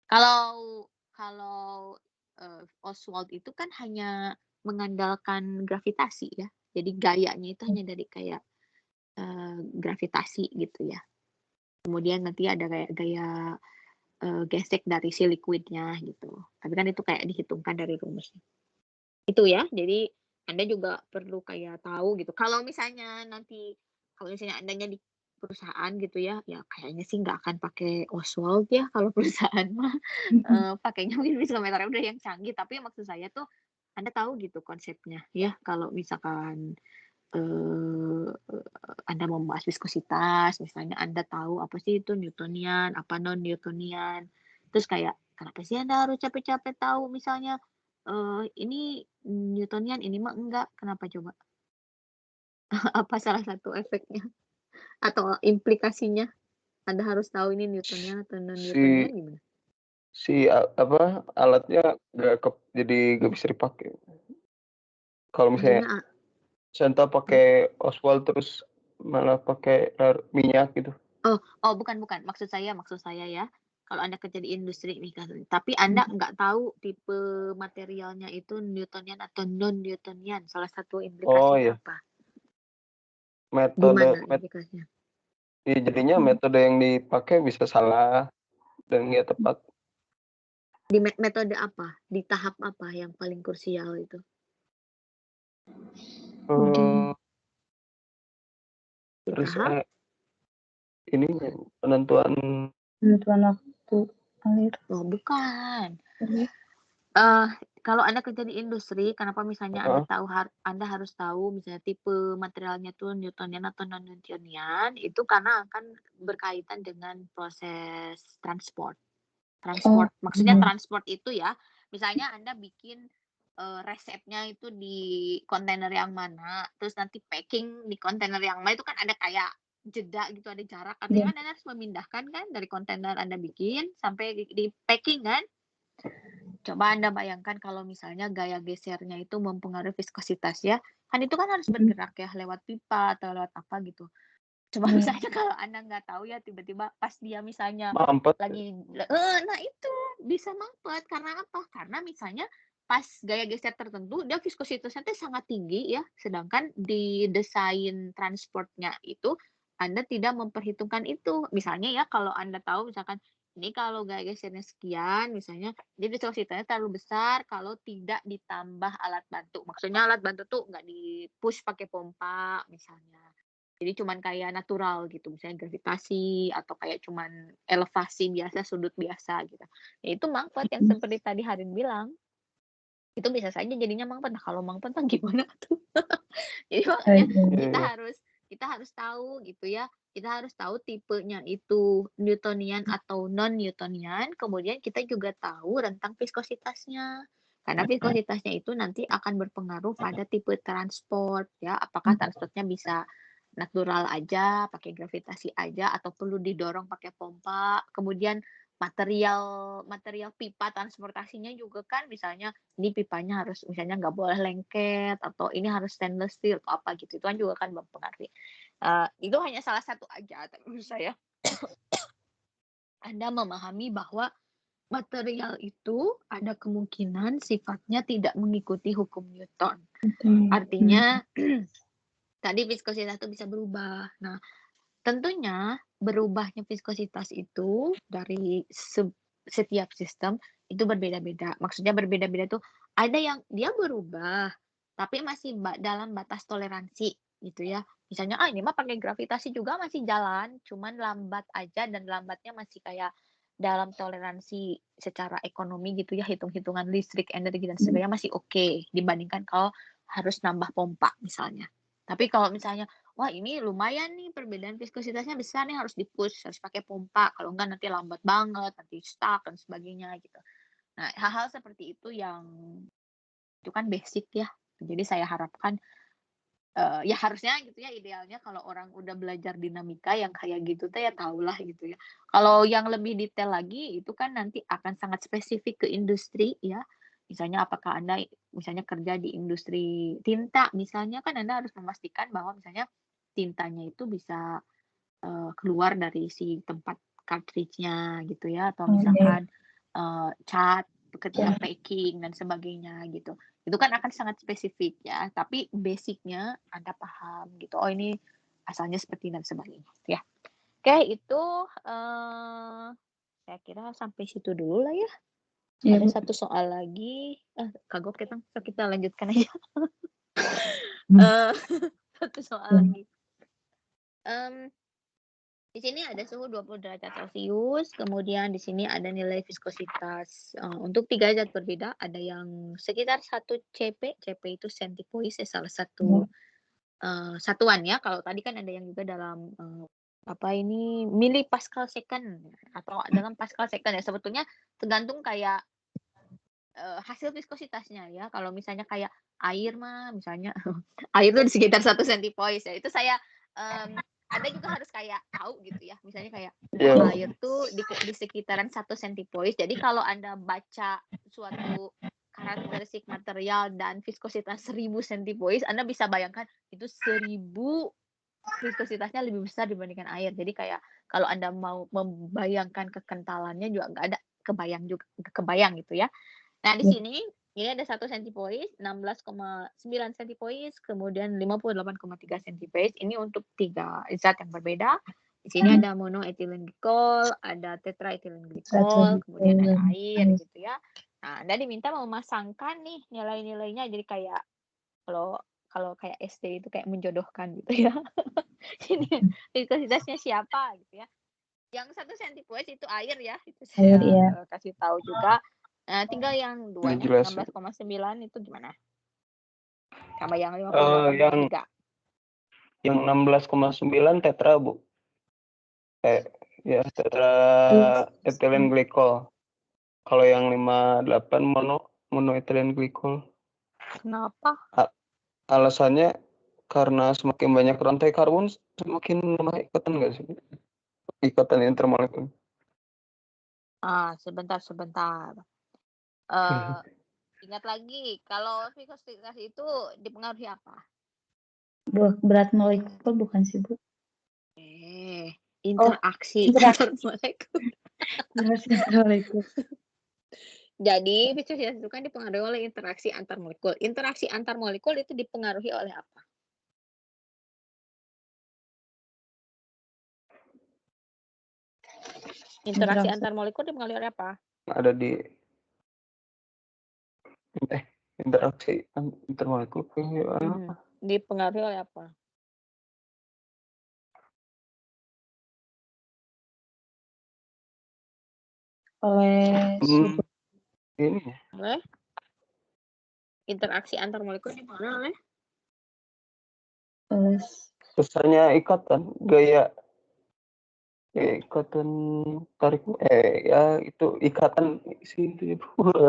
Kalau Oswald itu kan hanya mengandalkan gravitasi ya. Jadi gayanya itu hanya dari kayak gravitasi gitu ya. Kemudian nanti ada kayak gaya gesek dari si liquidnya gitu. Tapi kan itu kayak dihitungkan dari rumusnya. Itu ya, jadi Anda juga perlu kayak tahu gitu. Kalau misalnya Andanya di perusahaan gitu ya, ya kayaknya sih nggak akan pakai Oswald ya kalau perusahaan mah pakainya mungkin viskometernya udah yang canggih. Tapi maksud saya tuh Anda tahu gitu konsepnya ya. Kalau misalkan Anda mau membahas viskositas, misalnya Anda tahu apa sih itu Newtonian, apa non-Newtonian. Terus kayak, kenapa sih Anda harus capek-capek tahu misalnya ini Newtonian, ini mah enggak. Kenapa coba? Apa salah satu efeknya atau implikasinya? Anda harus tahu ini Newtonian atau non-Newtonian gimana? Alatnya jadi nggak bisa dipakai. Kalau misalnya Santa pakai Oswald terus malah pakai minyak gitu. Oh, bukan. Maksud saya ya, kalau Anda kerja di industri nih kan, tapi Anda nggak tahu tipe materialnya itu Newtonian atau non-Newtonian, salah satu implikasinya apa? Gimana implikasinya? Iya, jadinya metode yang dipakai bisa salah dan nggak tepat. Di metode apa? Di tahap apa yang paling krusial itu? Terus ini penentuan waktu alir. Oh, bukan. Kalau Anda kerja di industri, kenapa misalnya Anda harus tahu misalnya tipe materialnya tuh Newtonian atau non-Newtonian, itu karena akan berkaitan dengan proses transport. Maksudnya transport itu ya, misalnya Anda bikin resepnya itu di kontainer yang mana, terus nanti packing di kontainer yang mana, itu kan ada kayak jeda gitu, ada jarak. Artinya kan Anda harus memindahkan kan dari kontainer Anda bikin sampai di packing kan. Coba Anda bayangkan kalau misalnya gaya gesernya itu mempengaruhi viskositas ya, kan itu kan harus bergerak ya lewat pipa atau lewat apa gitu. Coba misalnya kalau Anda nggak tahu ya, tiba-tiba pas dia misalnya mampet. nah itu bisa mampet. Karena apa? Karena misalnya pas gaya geser tertentu dia viskositasnya sangat tinggi ya, sedangkan di desain transportnya itu Anda tidak memperhitungkan itu. Misalnya ya kalau Anda tahu misalkan ini kalau gaya gesernya sekian, misalnya dia viskositasnya terlalu besar kalau tidak ditambah alat bantu. Maksudnya alat bantu tuh nggak di-push pakai pompa misalnya. Jadi cuman kayak natural gitu, misalnya gravitasi atau kayak cuman elevasi biasa, sudut biasa gitu. Ya itu mampet yang seperti tadi Harin bilang. Itu bisa saja jadinya mampet. Nah, kalau mampet kan gimana tuh? Jadi makanya kita harus tahu gitu ya. Kita harus tahu tipenya itu Newtonian atau non-Newtonian. Kemudian kita juga tahu rentang viskositasnya. Karena viskositasnya itu nanti akan berpengaruh pada tipe transport ya. Apakah transportnya bisa natural aja, pakai gravitasi aja, atau perlu didorong pakai pompa. Kemudian material pipa transportasinya juga kan, misalnya ini pipanya harus misalnya nggak boleh lengket, atau ini harus stainless steel atau apa gitu, itu kan juga kan mempengaruhi. Itu hanya salah satu aja, tapi menurut saya Anda memahami bahwa material itu ada kemungkinan sifatnya tidak mengikuti hukum Newton. Artinya tadi viskositas itu bisa berubah. Nah, tentunya berubahnya viskositas itu dari setiap sistem itu berbeda-beda. Maksudnya berbeda-beda tuh ada yang dia berubah tapi masih dalam batas toleransi gitu ya. Misalnya, ini mah pakai gravitasi juga masih jalan, cuman lambat aja dan lambatnya masih kayak dalam toleransi secara ekonomi gitu ya, hitung-hitungan listrik, energi dan sebagainya masih oke dibandingkan kalau harus nambah pompa misalnya. Tapi kalau misalnya, wah ini lumayan nih perbedaan viskositasnya besar nih harus di-push, harus pakai pompa, kalau enggak nanti lambat banget, nanti stuck dan sebagainya gitu. Nah, hal-hal seperti itu itu kan basic ya. Jadi saya harapkan ya harusnya gitu ya idealnya kalau orang udah belajar dinamika yang kayak gitu tuh ya tahulah gitu ya. Kalau yang lebih detail lagi itu kan nanti akan sangat spesifik ke industri ya. Misalnya apakah Anda misalnya kerja di industri tinta misalnya kan Anda harus memastikan bahwa misalnya tintanya itu bisa keluar dari si tempat cartridge-nya gitu ya atau misalkan cat ketika packing dan sebagainya gitu. Itu kan akan sangat spesifik ya, tapi basic-nya Anda paham gitu. Oh ini asalnya seperti dan sebagainya ya. Oke, itu saya kira sampai situ dulu lah ya. Iya, Bu. Ada satu soal lagi. Kagok kita lanjutkan aja. Satu soal lagi. Di sini ada suhu 20 derajat Celcius, kemudian di sini ada nilai viskositas. Untuk 3 zat berbeda, ada yang sekitar 1 CP, CP itu centipoise, salah satu satuan ya. Kalau tadi kan ada yang juga dalam milipascal second atau dalam pascal second ya. Sebetulnya tergantung kayak hasil viskositasnya ya. Kalau misalnya kayak air mah, misalnya air itu di sekitar 1 centipoise ya. Itu saya Anda juga harus kayak tahu gitu ya. Misalnya kayak air tuh di sekitaran 1 centipoise. Jadi kalau Anda baca suatu karakteristik material dan viskositas 1000 centipoise, Anda bisa bayangkan itu 1000 viskositasnya lebih besar dibandingkan air. Jadi kayak kalau Anda mau membayangkan kekentalannya juga nggak ada kebayang gitu ya. Nah, di sini ini ada 1 centipoise, 16,9 centipoise, kemudian 58,3 centipoise. Ini untuk 3 zat yang berbeda. Di sini ada monoethylene glycol, ada tetraethylene glycol, kemudian ada air gitu ya. Nah, Anda diminta memasangkan nih nilai-nilainya jadi kayak kalau kayak SD itu kayak menjodohkan gitu ya. Ini viskositasnya siapa gitu ya. Yang 1 centipoise itu air ya, itu saya kasih tahu juga. Nah, tinggal yang 2-nya 16,9 itu gimana? Sama yang 58,3. Yang 16,9 tetra, Bu. Ya tetra ethylene glycol. Kalau yang 58 monoethylene glycol. Kenapa? Alasannya karena semakin banyak rantai karbon semakin lemah ikatan nggak sih? Ikatan intermolekul. Sebentar. Ingat lagi, kalau viskositas itu dipengaruhi apa? Berat molekul bukan sih, Bu? Interaksi antar molekul. Berat molekul. Jadi, viskositas itu kan dipengaruhi oleh interaksi antar molekul. Interaksi antar molekul itu dipengaruhi oleh apa? Interaksi antar molekul dipengaruhi oleh apa? Ada di interaksi antar molekul dipengaruhi oleh apa? Oleh suhu. Ini Oleh interaksi antar molekul dipengaruhi oleh besarnya ikatan, gaya ikatan tarik ya itu ikatan sih itu.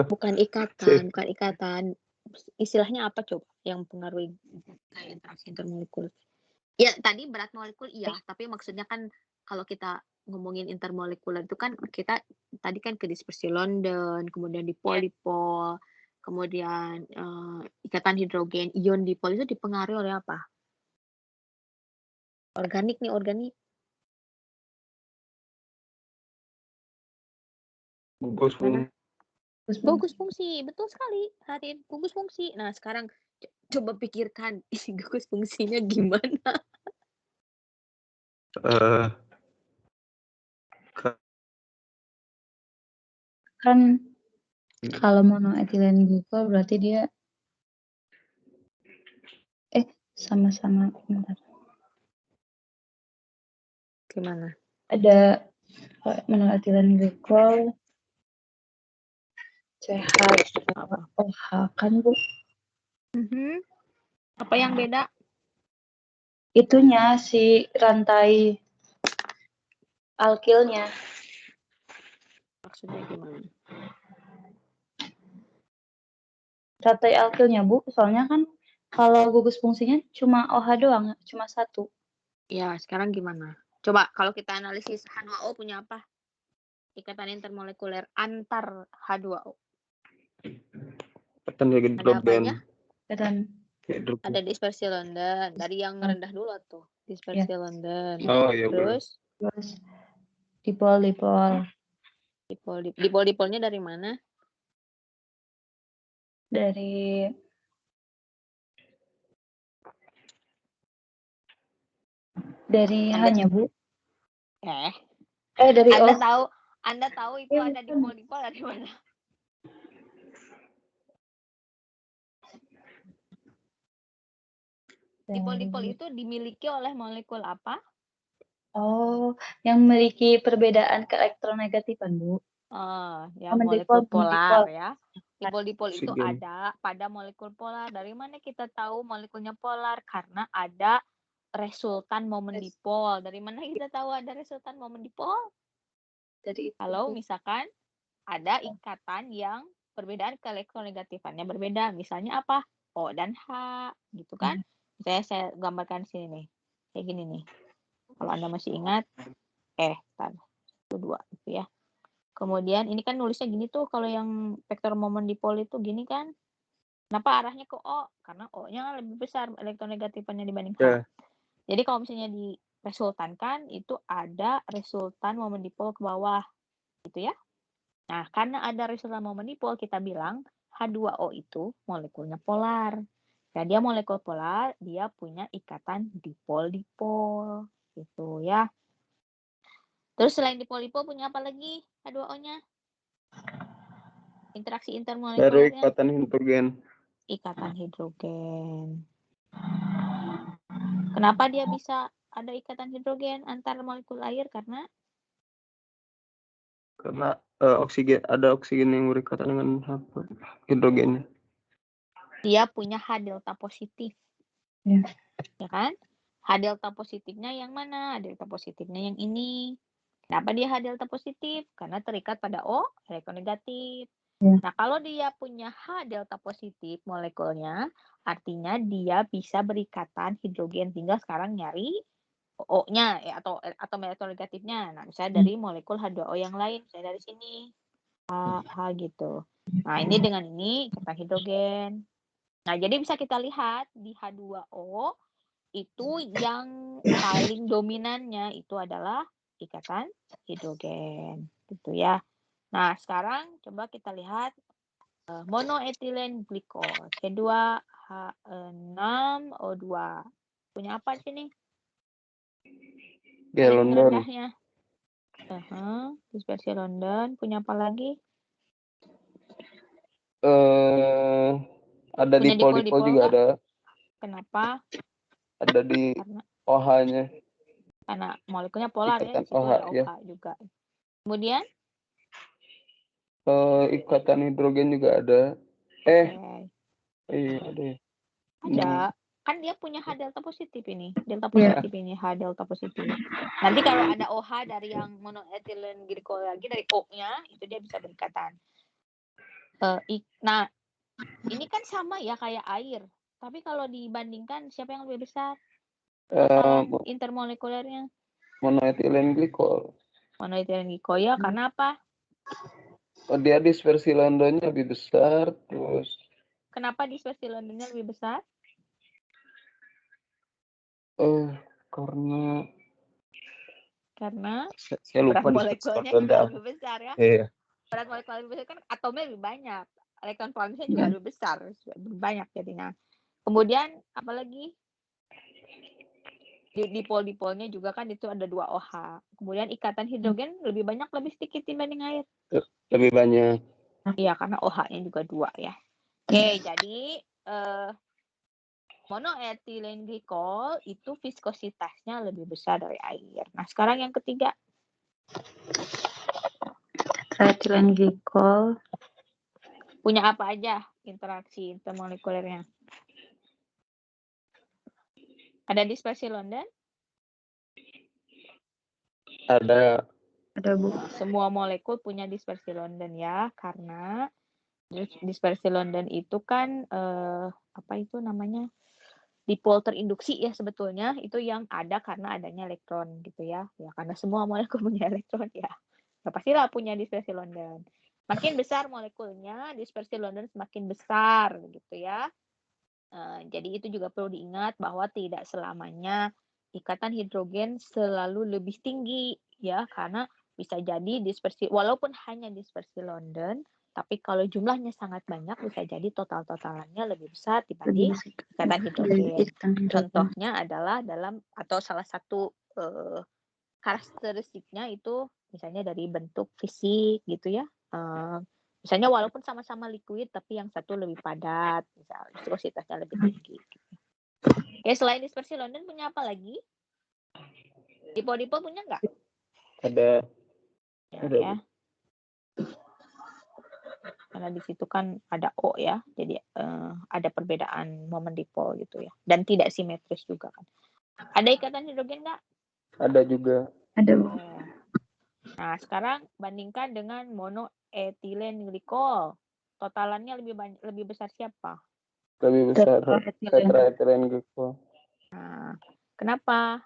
bukan ikatan. Istilahnya apa coba yang mempengaruhi kayak interaksi antar molekul? Ya, tadi berat molekul iya, tapi maksudnya kan kalau kita ngomongin intermolekuler itu kan kita tadi kan ke dispersi London, kemudian dipol, kemudian ikatan hidrogen, ion dipol itu dipengaruhi oleh apa? Organik. Gugus fungsi, betul sekali. Gugus fungsi. Nah, sekarang coba pikirkan gugus fungsinya gimana? Kan kalau monoethylene glycol berarti dia sama-sama. Bentar. Gimana? Ada monoetilen glikol, CH2OH kan Bu? Apa yang beda? Itunya si rantai alkilnya. Maksudnya gimana? Rantai alkilnya Bu, soalnya kan kalau gugus fungsinya cuma OH doang, cuma satu. Ya, sekarang gimana? Coba kalau kita analisis H2O punya apa? Ikatan intermolekuler antar H2O. Ikatan Ada hidrogen. apanya? Dan Ada dispersi London. Dari yang rendah dulu tuh. Dispersi London. Oh iya bener. Terus dipol dipol-dipolnya dari mana? dari Anda- H-nya Bu. dari Anda Anda tahu itu Iya, ada dipol-dipol dari mana? Dipol-dipol itu dimiliki oleh molekul apa? Oh, yang memiliki perbedaan keelektronegatifan, Bu. Ya Dipol, molekul polar dipol. ya. Dipol-dipol itu Oksigen. ada pada molekul polar. Dari mana kita tahu molekulnya polar? Karena ada resultan momen dipol. Dari mana kita tahu ada resultan momen dipol? Jadi itu. Kalau misalkan ada ikatan yang perbedaan keelektronegatifannya berbeda. Misalnya apa? O dan H, gitu kan? Misalnya saya gambarkan sini nih. Kayak gini nih. Kalau Anda masih ingat, itu 2 gitu ya. Kemudian ini kan nulisnya gini tuh, kalau yang vektor momen dipol itu gini kan. Kenapa arahnya ke O? Karena O-nya lebih besar elektronegatifannya dibanding H. Ya. Jadi kalau misalnya diresultankan, itu ada resultan momen dipol ke bawah. Gitu ya. Nah, karena ada resultan momen dipol, kita bilang H2O itu molekulnya polar. Nah, dia molekul polar, dia punya ikatan dipol-dipol. Gitu ya. Terus selain dipol-dipol punya apa lagi H2O-nya? Interaksi Baru intermolekulernya. ikatan hidrogen. Ikatan hidrogen. Kenapa dia bisa ada ikatan hidrogen antar molekul air? Karena oksigen, ada oksigen yang berikatan dengan hidrogennya. dia punya H delta positif. Ya. Ya kan? H delta positifnya yang mana? H delta positifnya yang ini. Kenapa dia H delta positif? Karena terikat pada O elektronegatif. Ya. Nah, kalau dia punya H delta positif molekulnya, artinya dia bisa berikatan hidrogen. Tinggal sekarang nyari O-nya ya, atau elektronegatifnya. Nah, misalnya dari molekul H2O yang lain, misalnya dari sini. H gitu. Nah, ini dengan ini ikatan hidrogen. Nah, jadi bisa kita lihat di H2O itu yang paling dominannya itu adalah ikatan hidrogen, gitu ya. Nah, sekarang coba kita lihat monoetilen glikol, C2H6O2. Punya apa sini? London. Rendahnya. Dispersi London. Punya apa lagi? Ada punya dipol-dipol juga nggak? ada. Kenapa? Ada di Karena OH-nya. karena molekulnya polar ya, Ikatan di situ OH, ada OH ya. juga. Kemudian ikatan hidrogen juga ada. Iya ada ya. Ada. Kan dia punya H delta positif ini. Delta positif ini, H delta positif. Nanti kalau ada OH dari yang monoetilen glikol lagi, dari O-nya, itu dia bisa berikatan. Nah, ini kan sama ya kayak air. Tapi kalau dibandingkan, siapa yang lebih besar? Ikatan intermolekulernya. Monoetilen glikol. Monoetilen glikol ya, karena apa? Dia dispersi Londonnya lebih besar, terus. Kenapa dispersi Londonnya lebih besar? Karena saya lupa berat molekulnya juga lebih besar ya. Iya. Berat molekul lebih besar kan atomnya lebih banyak. Elektron valensnya juga lebih besar, lebih banyak jadinya. Kemudian apalagi di dipol-dipolnya juga kan itu ada 2 OH. Kemudian ikatan hidrogen lebih banyak lebih sedikit dibanding air? Lebih banyak. Iya, karena OH-nya juga 2 ya. Oke, jadi Monoetilen glikol itu viskositasnya lebih besar dari air. Nah, sekarang yang ketiga. Tetraetilen glikol. Punya apa aja interaksi intermolekulernya? Ada dispersi London? Ada. Ada, Bu. Semua molekul punya dispersi London ya, karena dispersi London itu kan apa itu namanya? Dipol terinduksi ya sebetulnya, itu yang ada karena adanya elektron gitu ya. Ya karena semua molekul punya elektron ya. Ya pastilah punya dispersi London. Makin besar molekulnya, dispersi London semakin besar gitu ya. Jadi itu juga perlu diingat bahwa tidak selamanya ikatan hidrogen selalu lebih tinggi ya, karena bisa jadi dispersi walaupun hanya dispersi London, tapi kalau jumlahnya sangat banyak bisa jadi total-totalannya lebih besar dibanding ikatan hidrogen. Contohnya adalah atau salah satu karakteristiknya itu misalnya dari bentuk fisik gitu ya. Misalnya walaupun sama-sama liquid tapi yang satu lebih padat, misalnya viskositasnya lebih tinggi. Ya selain dispersi London punya apa lagi? Dipol-dipol punya nggak? Ada. Ya. Karena di situ kan ada O ya, jadi ada perbedaan momen dipol gitu ya, dan tidak simetris juga kan. Ada ikatan hidrogen nggak? Ada juga. Ada, Bu. Nah sekarang bandingkan dengan monoetilen glikol. Totalannya lebih besar siapa? Lebih besar tetraetilen glikol. Nah, kenapa?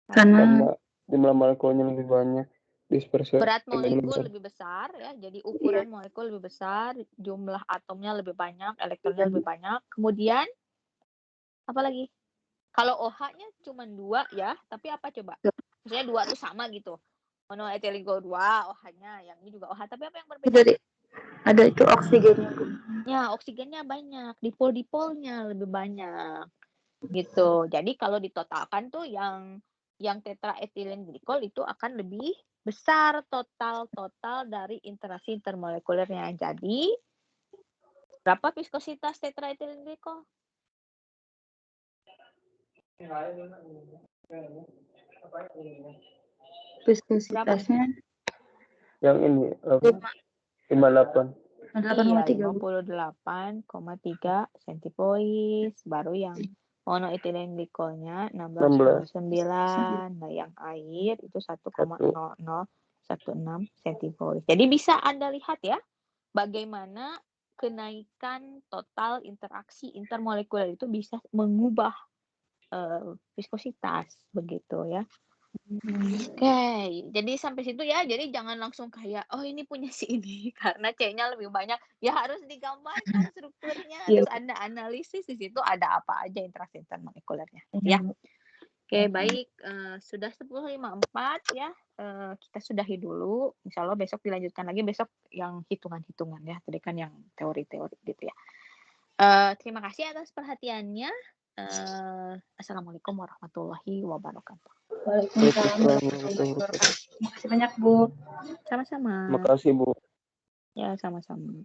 Karena jumlah molekulnya lebih banyak. Dispersi berat molekul lebih besar ya, jadi ukuran molekul lebih besar, jumlah atomnya lebih banyak, elektronnya lebih banyak. Kemudian apa lagi? Kalau OH-nya cuma 2 ya, tapi apa coba? Maksudnya 2 tuh sama gitu. Monoetilen glikol 2 OH-nya, yang ini juga OH, tapi apa yang berbeda? jadi ada itu oksigennya, Bu. Ya, oksigennya banyak, dipol-dipolnya lebih banyak. Gitu. Jadi kalau ditotalkan tuh yang tetraetilen glikol itu akan lebih besar total dari interaksi intermolekulernya. Jadi berapa viskositas tetraetilen glikol? Viskositasnya yang ini 58. Iya, 58,3 centipoise. Baru yang monoetilen glikolnya 16,9. Nah, yang air itu 1,0016 centipoise. Jadi bisa Anda lihat ya, bagaimana kenaikan total interaksi intermolekuler itu bisa mengubah viskositas begitu ya. Oke, jadi sampai situ ya. Jadi jangan langsung kayak, oh ini punya si ini karena C-nya lebih banyak. Ya harus digambarkan strukturnya, terus Anda analisis di situ ada apa aja interaksi intermolekulernya. Ya. Oke, baik. Sudah 10.54 ya. Kita sudahi dulu. Insya Allah besok dilanjutkan lagi. Besok yang hitungan-hitungan ya. Tadi kan yang teori-teori gitu ya. Terima kasih atas perhatiannya. Assalamualaikum warahmatullahi wabarakatuh. Waalaikumsalam warahmatullahi wabarakatuh. Terima kasih banyak, Bu. Sama-sama. Makasih, Bu. Ya, sama-sama.